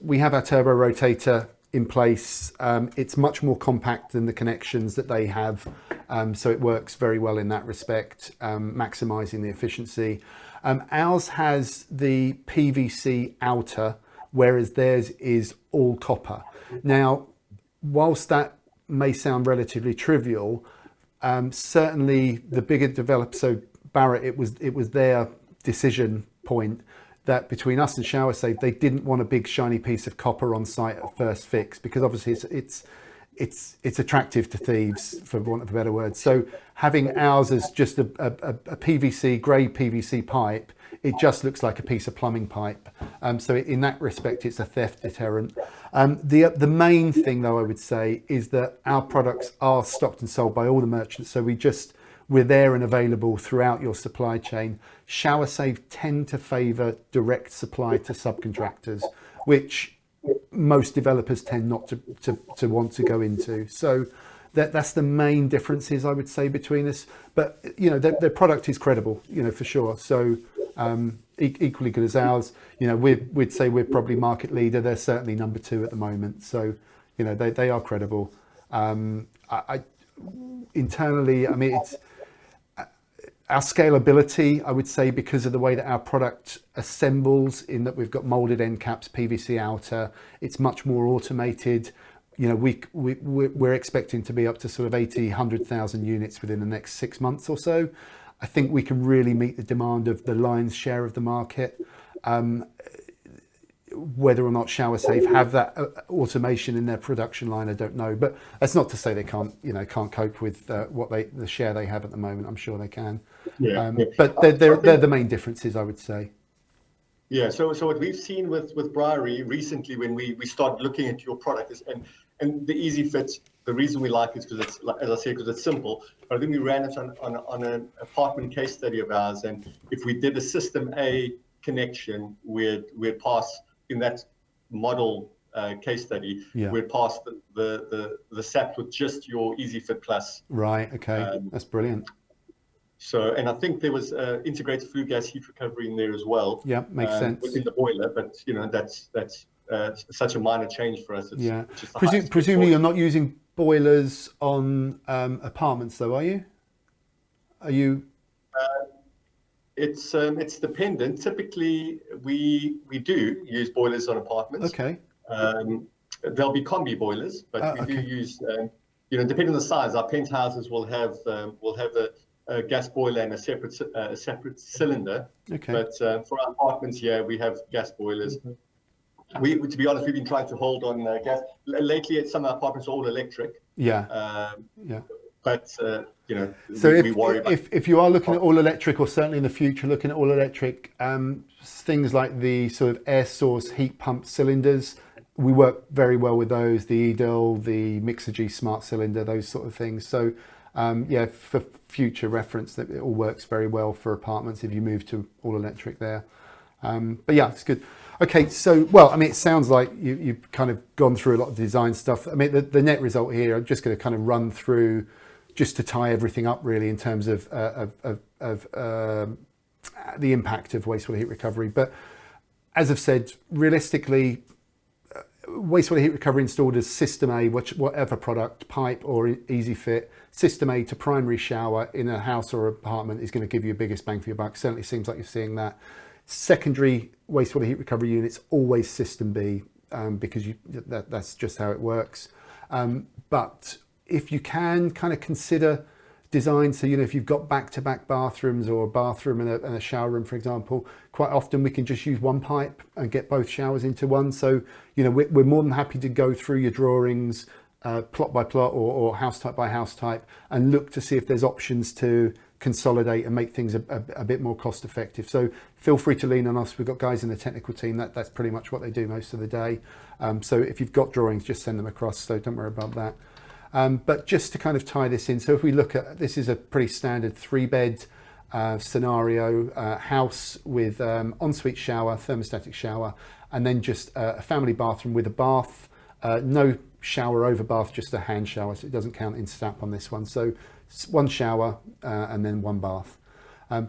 we have our turbo rotator in place. It's much more compact than the connections that they have, so it works very well in that respect, maximising the efficiency. Ours has the PVC outer, whereas theirs is all copper. Now, whilst that may sound relatively trivial, certainly the bigger developer, so Barrett, it was their decision point that between us and Shower Save, they didn't want a big shiny piece of copper on site at first fix, because obviously it's attractive to thieves, for want of a better word. So having ours as just a PVC, grey PVC pipe, it just looks like a piece of plumbing pipe. So in that respect, it's a theft deterrent. The main thing, though, I would say, is that our products are stocked and sold by all the merchants. So we're there and available throughout your supply chain. Shower Save tend to favour direct supply to subcontractors, which most developers tend not to want to go into. So that's the main differences, I would say, between us. But their product is credible, for sure. So equally good as ours. We'd say we're probably market leader. They're certainly number 2 at the moment. So they are credible. Internally, I mean, it's our scalability, I would say, because of the way that our product assembles, in that we've got molded end caps, PVC outer, it's much more automated. We're expecting to be up to sort of 100,000 units within the next 6 months or so. I think we can really meet the demand of the lion's share of the market. Whether or not Shower Save have that automation in their production line, I don't know. But that's not to say they can't cope with the share they have at the moment. I'm sure they can. Yeah. But they're the main differences, I would say. Yeah. So what we've seen with BRE recently, when we start looking at your product, is and the Easy Fit. The reason we like it is because it's, as I say, because it's simple. But I think we ran it on an apartment case study of ours, and if we did a System A connection, we'd pass in that model case study. Yeah. We'd pass the SAP with just your Easy Fit Plus. Right. Okay. That's brilliant. So, and I think there was integrated flue gas heat recovery in there as well. Yeah, makes sense. Within the boiler, but that's such a minor change for us. Presumably, you're not using boilers on apartments, though, are you? It's dependent. Typically, we do use boilers on apartments. Okay. There'll be combi boilers, but we do use, depending on the size. Our penthouses will have a gas boiler and a separate cylinder. Okay. But for our apartments, we have gas boilers. Mm-hmm. To be honest, we've been trying to hold on gas. Lately, some of our apartments are all electric. Yeah. But so we worry about if you are looking at all electric, or certainly in the future looking at all electric, things like the sort of air source heat pump cylinders, we work very well with those. The Edel, the Mixergy Smart Cylinder, those sort of things. So for future reference, that it all works very well for apartments if you move to all electric there. But yeah, it's good. Okay, so, well, I mean, it sounds like you've kind of gone through a lot of design stuff. I mean, the net result here, I'm just going to kind of run through just to tie everything up really in terms of the impact of wastewater heat recovery. But as I've said, realistically, wastewater heat recovery installed as System A, whatever product, pipe or easy fit, System A to primary shower in a house or apartment is going to give you a biggest bang for your buck. Certainly seems like you're seeing that. Secondary wastewater heat recovery units, always System B, because that's just how it works. But if you can kind of consider design, so if you've got back-to-back bathrooms or a bathroom and a shower room, for example, quite often we can just use one pipe and get both showers into one. So we're more than happy to go through your drawings plot by plot or house type by house type and look to see if there's options to consolidate and make things a bit more cost effective. So feel free to lean on us. We've got guys in the technical team that's pretty much what they do most of the day. So if you've got drawings, just send them across, so don't worry about that. But just to kind of tie this in, so if we look at, this is a pretty standard 3-bed scenario, house with ensuite shower, thermostatic shower, and then just a family bathroom with a bath, no shower over bath, just a hand shower, so it doesn't count in STAP on this one. So one shower and then one bath.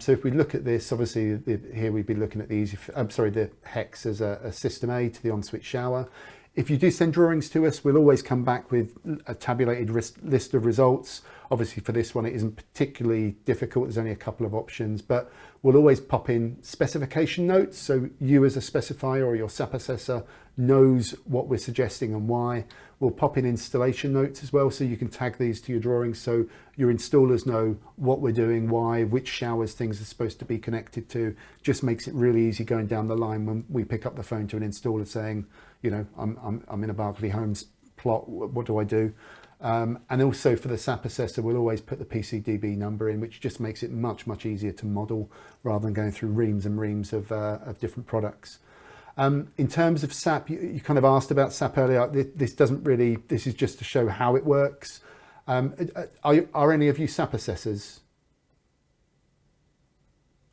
So if we look at this, obviously here we'd be looking at the HEX as a System A to the ensuite shower. If you do send drawings to us, we'll always come back with a tabulated list of results. Obviously for this one, it isn't particularly difficult. There's only a couple of options, but we'll always pop in specification notes. So you as a specifier or your SAP assessor knows what we're suggesting and why. We'll pop in installation notes as well, so you can tag these to your drawings so your installers know what we're doing, why, which showers things are supposed to be connected to. Just makes it really easy going down the line when we pick up the phone to an installer saying, I'm in a Berkeley Homes plot, what do I do? And also for the SAP assessor, we'll always put the PCDB number in, which just makes it much, much easier to model rather than going through reams and reams of different products. In terms of SAP, you kind of asked about SAP earlier. This is just to show how it works. Are any of you SAP assessors?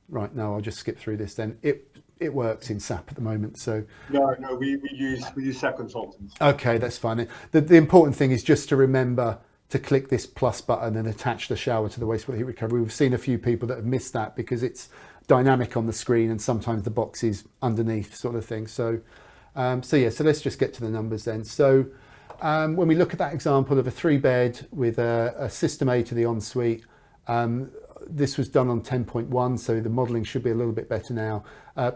Right, no, I'll just skip through this then. It works in SAP at the moment, so no, we use SAP consultants. Okay, that's fine. The important thing is just to remember to click this plus button and attach the shower to the wastewater heat recovery. We've seen a few people that have missed that because it's dynamic on the screen and sometimes the box is underneath, sort of thing. So let's just get to the numbers then. So when we look at that example of a 3-bed with a System A to the ensuite, this was done on 10.1, so the modelling should be a little bit better now.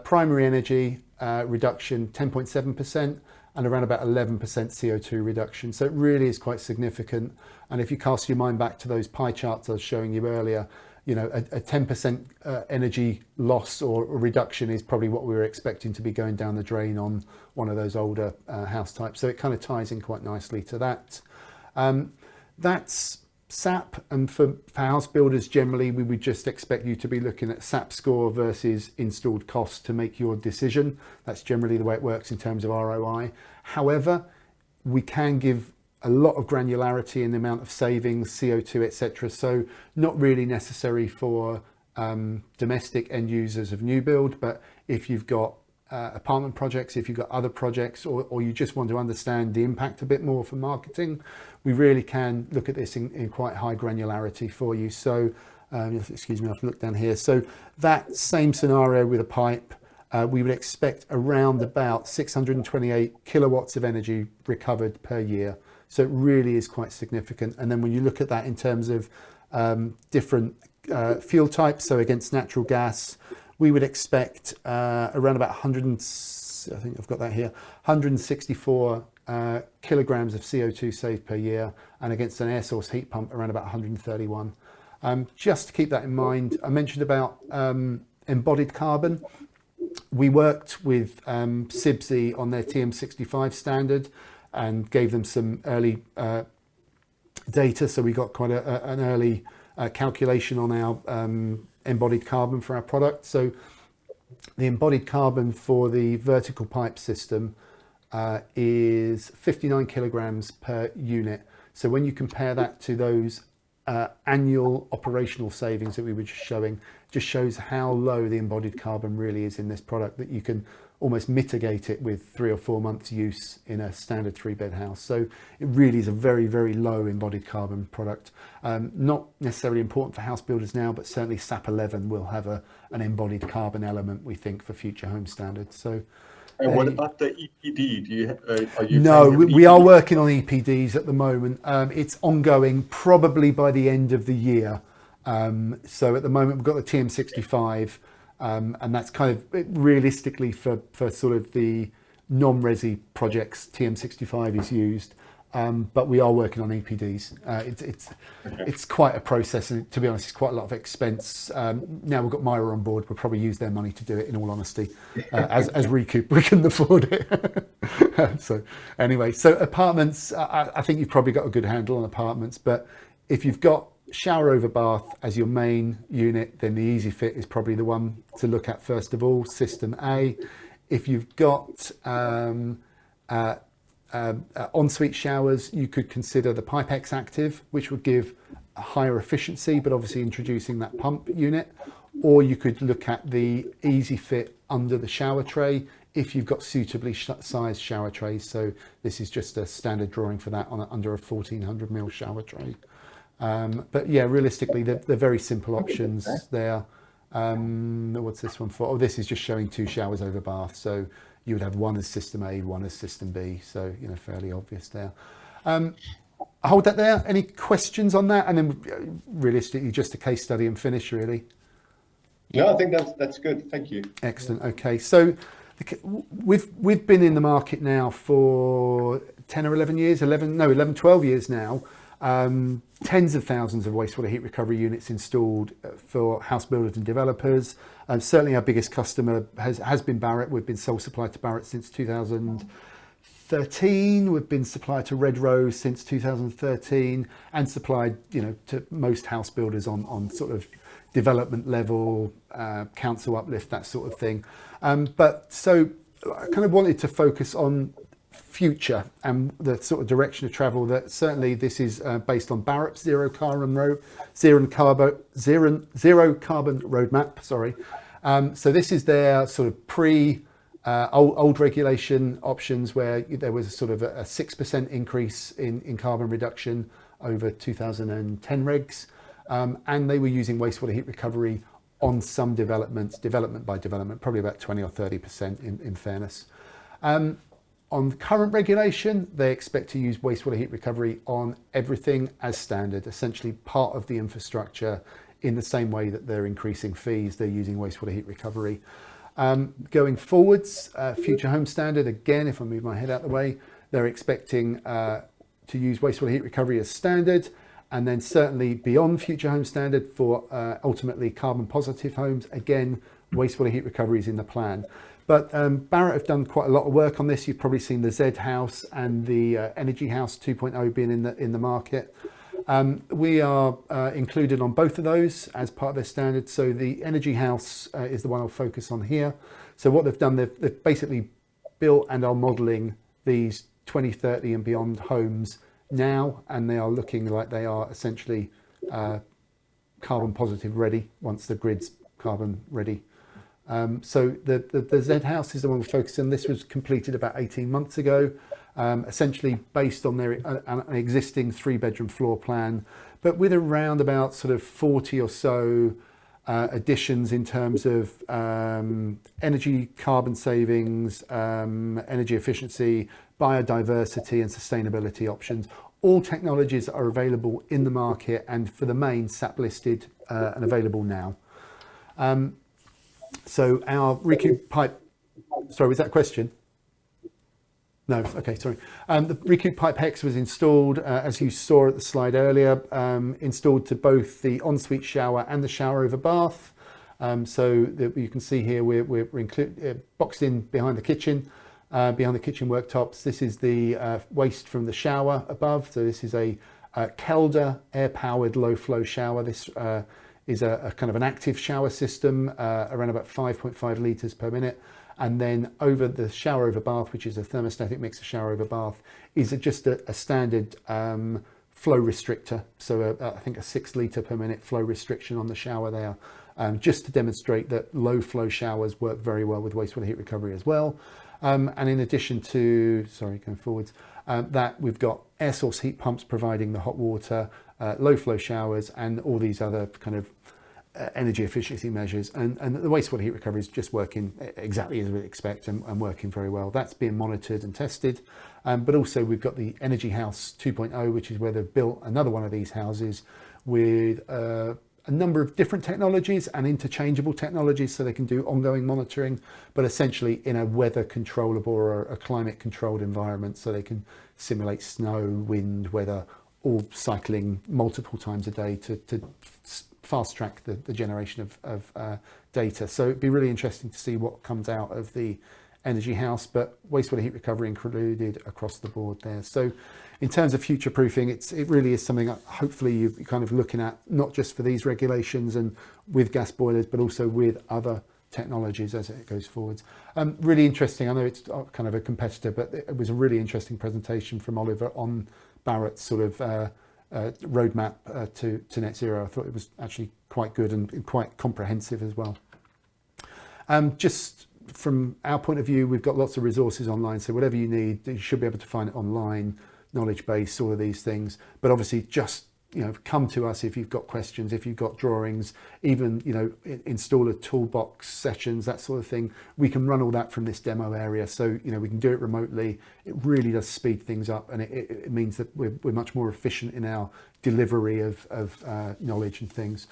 Primary energy reduction 10.7% and around about 11% CO2 reduction. So it really is quite significant. And if you cast your mind back to those pie charts I was showing you earlier, a 10% energy loss or reduction is probably what we were expecting to be going down the drain on one of those older house types. So it kind of ties in quite nicely to that. That's SAP, and for house builders generally we would just expect you to be looking at SAP score versus installed cost to make your decision. That's generally the way it works in terms of ROI. However, we can give a lot of granularity in the amount of savings, CO2, etc. So not really necessary for domestic end users of new build, but if you've got apartment projects, if you've got other projects, or you just want to understand the impact a bit more for marketing, we really can look at this in quite high granularity for you. So excuse me, I have to look down here. So that same scenario with a pipe, we would expect around about 628 kilowatts of energy recovered per year. So it really is quite significant. And then when you look at that in terms of different fuel type, so against natural gas, we would expect around about 100, I think I've got that here, 164 kilograms of CO2 saved per year, and against an air source heat pump around about 131. Just to keep that in mind, I mentioned about embodied carbon. We worked with CIBSE on their TM65 standard and gave them some early data, so we got quite an early calculation on our embodied carbon for our product. So the embodied carbon for the vertical pipe system is 59 kilograms per unit. So when you compare that to those annual operational savings that we were just showing, just shows how low the embodied carbon really is in this product, that you can almost mitigate it with 3 or 4 months use in a standard 3-bed house. So it really is a very, very low embodied carbon product. Not necessarily important for house builders now, but certainly SAP 11 will have an embodied carbon element, we think, for future home standards. So. And what about the EPD? Are you no, we are working on EPDs at the moment. It's ongoing, probably by the end of the year. So at the moment we've got the TM65, and that's kind of realistically for sort of the non-resi projects, TM65 is used. But we are working on EPDs. It's quite a process, and to be honest, it's quite a lot of expense. Now we've got Myra on board, we'll probably use their money to do it, in all honesty. As Recoup, we can afford it. So anyway, so apartments, I think you've probably got a good handle on apartments, but if you've got shower over bath as your main unit, then the Easy Fit is probably the one to look at first of all, System A. If you've got ensuite showers, you could consider the Pipex Active, which would give a higher efficiency, but obviously introducing that pump unit. Or you could look at the Easy Fit under the shower tray if you've got suitably sized shower trays. So this is just a standard drawing for that under a 1400mm shower tray. But yeah, realistically, they're very simple options there. What's this one for? Oh, this is just showing 2 showers over bath. So you would have one as System A, one as System B. So, fairly obvious there. I'll hold that there. Any questions on that? And then realistically, just a case study and finish, really. No, I think that's good. Thank you. Excellent. Okay. So we've been in the market now for 10 or 11 years, 12 years now. Tens of thousands of wastewater heat recovery units installed for house builders and developers. Certainly our biggest customer has been Barratt. We've been sole supplier to Barratt since 2013. We've been supplied to Red Rose since 2013, and supplied to most house builders on sort of development level, council uplift, that sort of thing. But so I kind of wanted to focus on future and the sort of direction of travel. That certainly this is based on Barratt's zero carbon roadmap. So this is their sort of old regulation options, where there was a sort of a 6% increase in carbon reduction over 2010 regs, and they were using wastewater heat recovery on some development by development, probably about 20 or 30% in fairness. On current regulation, they expect to use wastewater heat recovery on everything as standard, essentially part of the infrastructure, in the same way that they're increasing fees, they're using wastewater heat recovery. Going forwards, future home standard, again, if I move my head out of the way, they're expecting to use wastewater heat recovery as standard, and then certainly beyond future home standard for ultimately carbon positive homes, again, wastewater heat recovery is in the plan. But Barratt have done quite a lot of work on this. You've probably seen the Z House and the Energy House 2.0 being in the market. We are included on both of those as part of their standard. So the Energy House is the one I'll focus on here. So what they've done, they've basically built and are modelling these 2030 and beyond homes now, and they are looking like they are essentially carbon positive ready once the grid's carbon ready. So the Z House is the one we're focusing on. This was completed about 18 months ago, essentially based on their an existing 3-bedroom floor plan, but with around about sort of 40 or so additions in terms of energy, carbon savings, energy efficiency, biodiversity and sustainability options, all technologies are available in the market and for the main SAP listed and available now. So our Recoup pipe, sorry, was that a question? No, okay, sorry. The Recoup Pipe Hex was installed, as you saw at the slide earlier, installed to both the ensuite shower and the shower over bath. So that you can see here, we're boxed in behind the kitchen worktops. This is the waste from the shower above. So this is a Kelder air-powered low-flow shower. This is a kind of an active shower system, around about 5.5 litres per minute. And then over the shower over bath, which is a thermostatic mixer shower over bath, is just a standard flow restrictor. So I think a 6 litre per minute flow restriction on the shower there, just to demonstrate that low flow showers work very well with wastewater heat recovery as well. And in addition to, sorry, going forwards, that we've got air source heat pumps providing the hot water, low flow showers, and all these other kind of energy efficiency measures, and the wastewater heat recovery is just working exactly as we'd expect and working very well. That's being monitored and tested, but also we've got the Energy House 2.0, which is where they've built another one of these houses with a number of different technologies and interchangeable technologies, so they can do ongoing monitoring, but essentially in a weather controllable or a climate controlled environment, so they can simulate snow, wind, weather, all cycling multiple times a day to fast track the generation of data. So it'd be really interesting to see what comes out of the Energy House, but wastewater heat recovery included across the board there. So in terms of future proofing, it really is something that hopefully you're kind of looking at, not just for these regulations and with gas boilers, but also with other technologies as it goes forwards. Really interesting. I know it's kind of a competitor, but it was a really interesting presentation from Oliver on Barrett's sort of roadmap to net zero. I thought it was actually quite good and quite comprehensive as well. Just from our point of view, we've got lots of resources online, so whatever you need, you should be able to find it online, knowledge base, all of these things. But obviously just, you know, come to us if you've got questions, if you've got drawings, even, you know, installer toolbox sessions, that sort of thing. We can run all that from this demo area, so, you know, we can do it remotely. It really does speed things up, and it means that we're much more efficient in our delivery of knowledge and things.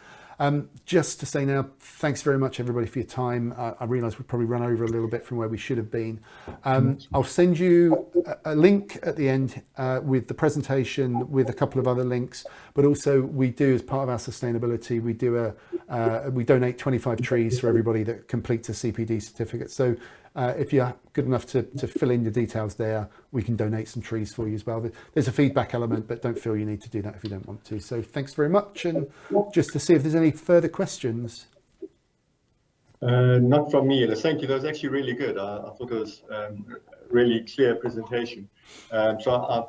Just to say now, thanks very much everybody for your time. I realise we've probably run over a little bit from where we should have been. I'll send you a link at the end with the presentation, with a couple of other links, but also we do, as part of our sustainability, we donate 25 trees for everybody that completes a CPD certificate. So if you're good enough to fill in the details there, we can donate some trees for you as well. There's a feedback element, but don't feel you need to do that if you don't want to. So thanks very much. And just to see if there's any further questions. Not from me, Ellis. Thank you. That was actually really good. I thought it was a really clear presentation. So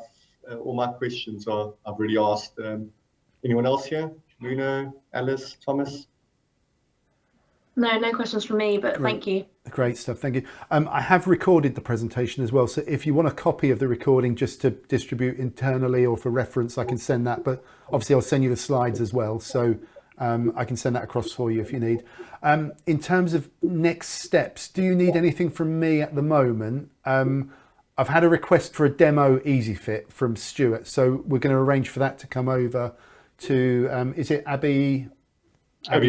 all my questions I've already asked. Anyone else here? Nuno, Alice, Thomas? No questions from me, but thank you. Great stuff, thank you. I have recorded the presentation as well, so if you want a copy of the recording just to distribute internally or for reference, I can send that, but obviously I'll send you the slides as well, so I can send that across for you if you need. In terms of next steps, do you need anything from me at the moment? I've had a request for a demo EasyFit from Stuart, so we're going to arrange for that to come over to, is it Abbey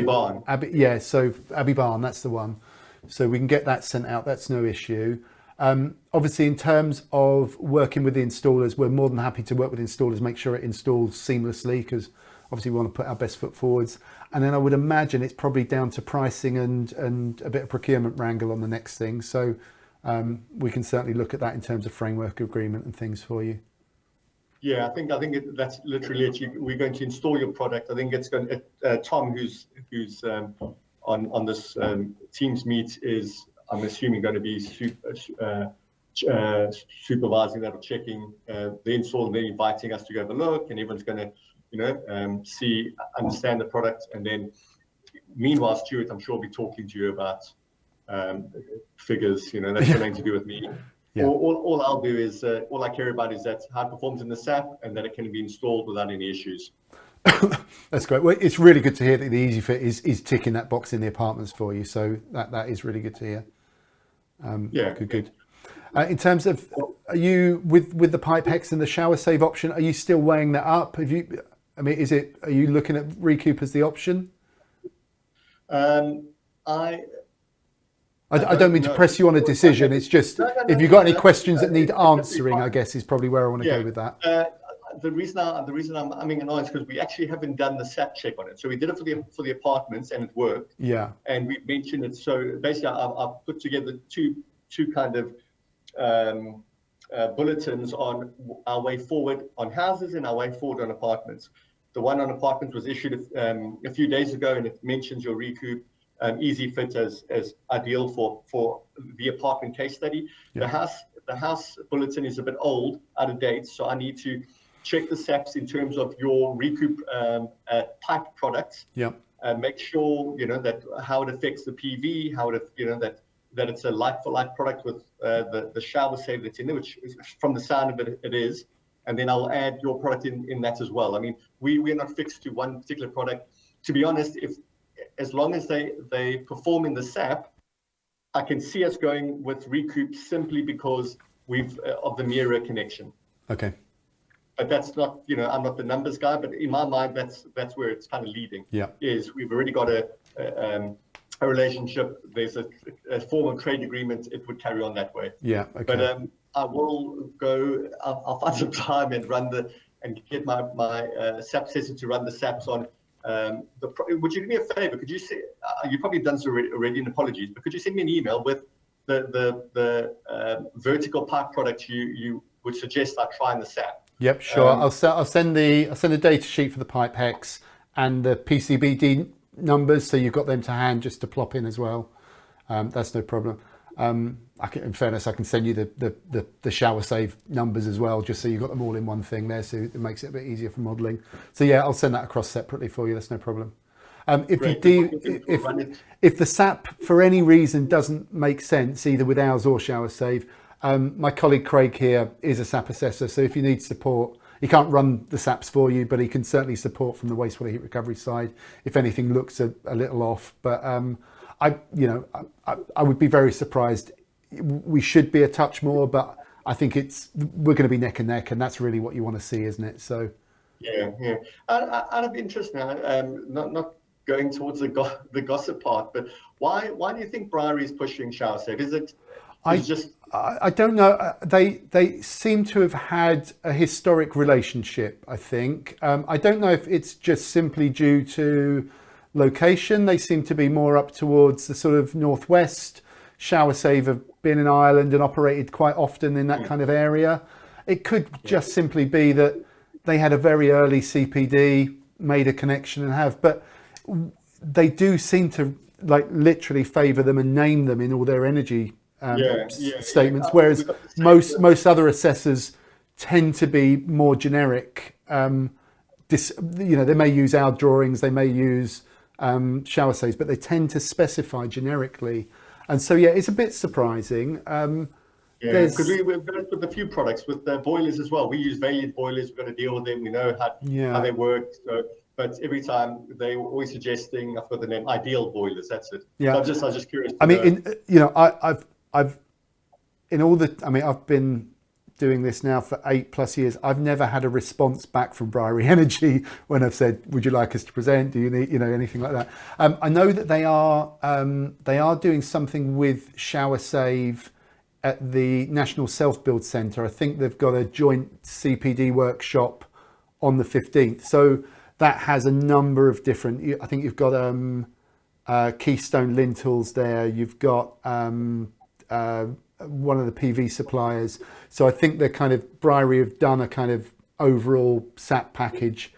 Barn. Yeah, so Abbey Barn, that's the one. So we can get that sent out, that's no issue. Obviously, in terms of working with the installers, we're more than happy to work with installers, make sure it installs seamlessly, because obviously we want to put our best foot forwards. And then I would imagine it's probably down to pricing and a bit of procurement wrangle on the next thing. So we can certainly look at that in terms of framework agreement and things for you. Yeah, I think that's literally it. We're going to install your product. I think it's going to, Tom, who's on this Teams meet, is, I'm assuming, going to be supervising that or checking the install, and then inviting us to go have a look, and everyone's going to, you know, understand the product. And then meanwhile, Stuart, I'm sure, will be talking to you about figures, you know, that's nothing to do with me. Yeah. All I'll do is, all I care about is that how it performs in the SAP and that it can be installed without any issues. That's great. Well, it's really good to hear that the EasyFit is ticking that box in the apartments for you. So that is really good to hear. Yeah. Good. In terms of, are you with the pipe hex and the shower save option? Are you still weighing that up? Have you? I mean, are you looking at Recoup as the option? I don't mean to press you on a decision. It's just if you've got any questions that need answering, I guess is probably where I want to go with that. The reason I'm umming and ahhing is because we actually haven't done the SAP check on it. So we did it for the apartments and it worked. Yeah. And we mentioned it. So basically, I've put together two kind of bulletins on our way forward on houses and our way forward on apartments. The one on apartments was issued a few days ago, and it mentions your Recoup easy fit as ideal for the apartment case study. Yeah. The house bulletin is a bit old, out of date, so I need to check the SAPs in terms of your Recoup pipe products. Yeah. Make sure that how it affects the PV, how it that it's a like-for-like product with the shower save that's in there, which is, from the sound of it, it is. And then I'll add your product in that as well. I mean, we're not fixed to one particular product. To be honest, as long as they perform in the SAP, I can see us going with Recoup simply because we've of the mirror connection. Okay. But that's not, I'm not the numbers guy, but in my mind, that's where it's kind of leading. Yeah. Is we've already got a relationship. There's a form of trade agreement. It would carry on that way. Yeah. Okay. But I will go. I'll find some time and get my SAP sensor to run the SAPs on. Would you do me a favor? Could you say you've probably done so already, and apologies, but could you send me an email with the vertical pipe product you would suggest I try in the SAP? Yep, sure. I'll send the data sheet for the pipe hex and the PCBD numbers, so you've got them to hand just to plop in as well. That's no problem. In fairness, I can send you the shower save numbers as well, just so you've got them all in one thing there, so it makes it a bit easier for modelling. So yeah, I'll send that across separately for you. That's no problem. If the SAP for any reason doesn't make sense, either with ours or shower save, my colleague Craig here is a SAP assessor, so if you need support, he can't run the SAPs for you, but he can certainly support from the wastewater heat recovery side if anything looks a little off. But I would be very surprised. We should be a touch more, but I think we're going to be neck and neck, and that's really what you want to see, isn't it? So yeah. Out of interest now, not going towards the gossip part, but why do you think BRE is pushing shower save? Is it I don't know. They seem to have had a historic relationship, I think. I don't know if it's just simply due to location. They seem to be more up towards the sort of northwest. Shower save have been in Ireland and operated quite often in that kind of area. It could just simply be that they had a very early CPD, made a connection and have, but they do seem to like literally favour them and name them in all their energy statements, whereas most other assessors tend to be more generic. They may use our drawings, they may use shower saves, but they tend to specify generically, and so it's a bit surprising. Because we've done it with a few products, with the boilers as well. We use Valiant boilers. We've got to deal with them. We know how they work. So, but every time they were always suggesting, I've got the name Ideal boilers. That's it. Yeah. So I was just curious. I've been doing this now for 8+ years. I've never had a response back from BRE Energy when I've said, "Would you like us to present? Do you need, anything like that?" I know that they are doing something with shower save at the National Self-Build Centre. I think they've got a joint CPD workshop on the 15th. So that has a number of different. I think you've got Keystone lintels there. You've got one of the PV suppliers. So I think they're kind of, BRE have done a kind of overall SAP package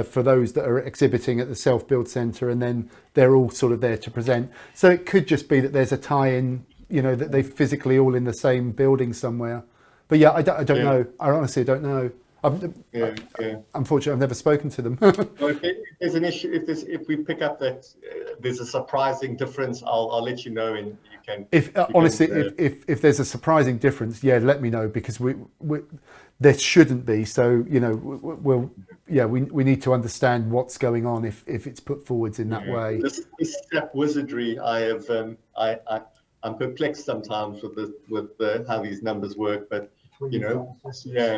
for those that are exhibiting at the Self-Build Centre, and then they're all sort of there to present. So it could just be that there's a tie-in, that they're physically all in the same building somewhere. But I don't know. I honestly don't know. Unfortunately, I've never spoken to them. Well, if there's an issue, if we pick up that there's a surprising difference, I'll let you know, and you can. If there's a surprising difference, let me know, because we there shouldn't be. So we need to understand what's going on if it's put forwards in that way. This step wizardry, I've I'm perplexed sometimes with how these numbers work, but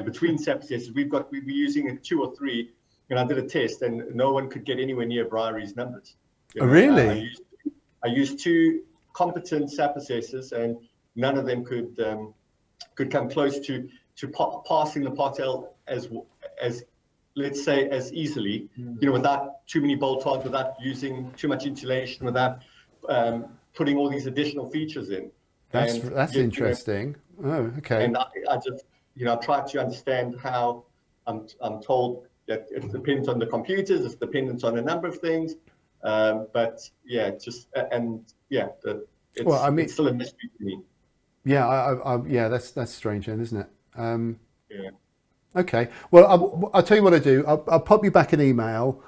between sap assessors, we're using 2 or 3, and I did a test, and no one could get anywhere near BRE's numbers. Really? I used 2 competent sap assessors, and none of them could come close to passing the Part L as let's say as easily, without too many bolt-ons, without using too much insulation, without putting all these additional features in. That's interesting. Oh, okay. And I just, I try to understand how I'm told that it depends on the computers, it's dependent on a number of things. But yeah, it's still a mystery to me. Yeah, that's strange then, isn't it? Yeah. Okay. Well, I'll tell you what I do. I'll pop you back an email.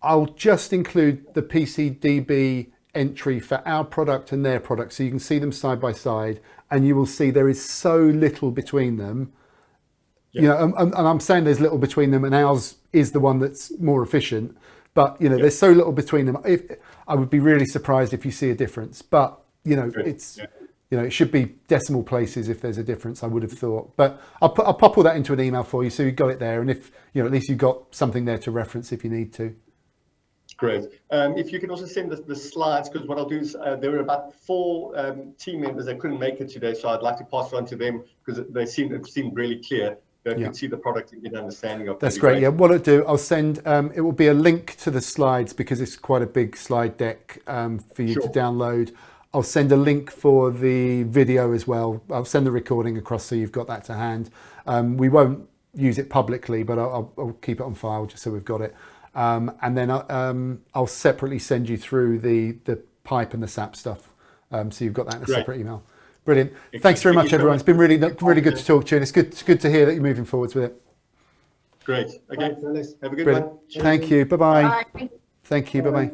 I'll just include the PCDB entry for our product and their product, so you can see them side by side, and you will see there is so little between them. Yeah. And I'm saying there's little between them, and ours is the one that's more efficient. But there's so little between them. I would be really surprised if you see a difference. But it's. It should be decimal places if there's a difference, I would have thought. But I'll pop all that into an email for you, so you've got it there. And if, at least you've got something there to reference if you need to. Great. If you can also send us the slides, because what I'll do is there were about 4 team members that couldn't make it today. So I'd like to pass it on to them because it seemed really clear. They can see the product and get an understanding of it. That's great. Yeah, what I'll do, I'll send, it will be a link to the slides because it's quite a big slide deck for you to download. I'll send a link for the video as well. I'll send the recording across so you've got that to hand. We won't use it publicly, but I'll keep it on file just so we've got it. And then I'll separately send you through the pipe and the sap stuff. So you've got that in a separate email. Brilliant. Thanks very much, everyone. It's been really good to talk to you, and it's good to hear that you're moving forwards with it. Great. Okay. Have a good one. Thank you. Bye-bye. Bye. Thank you. Bye-bye.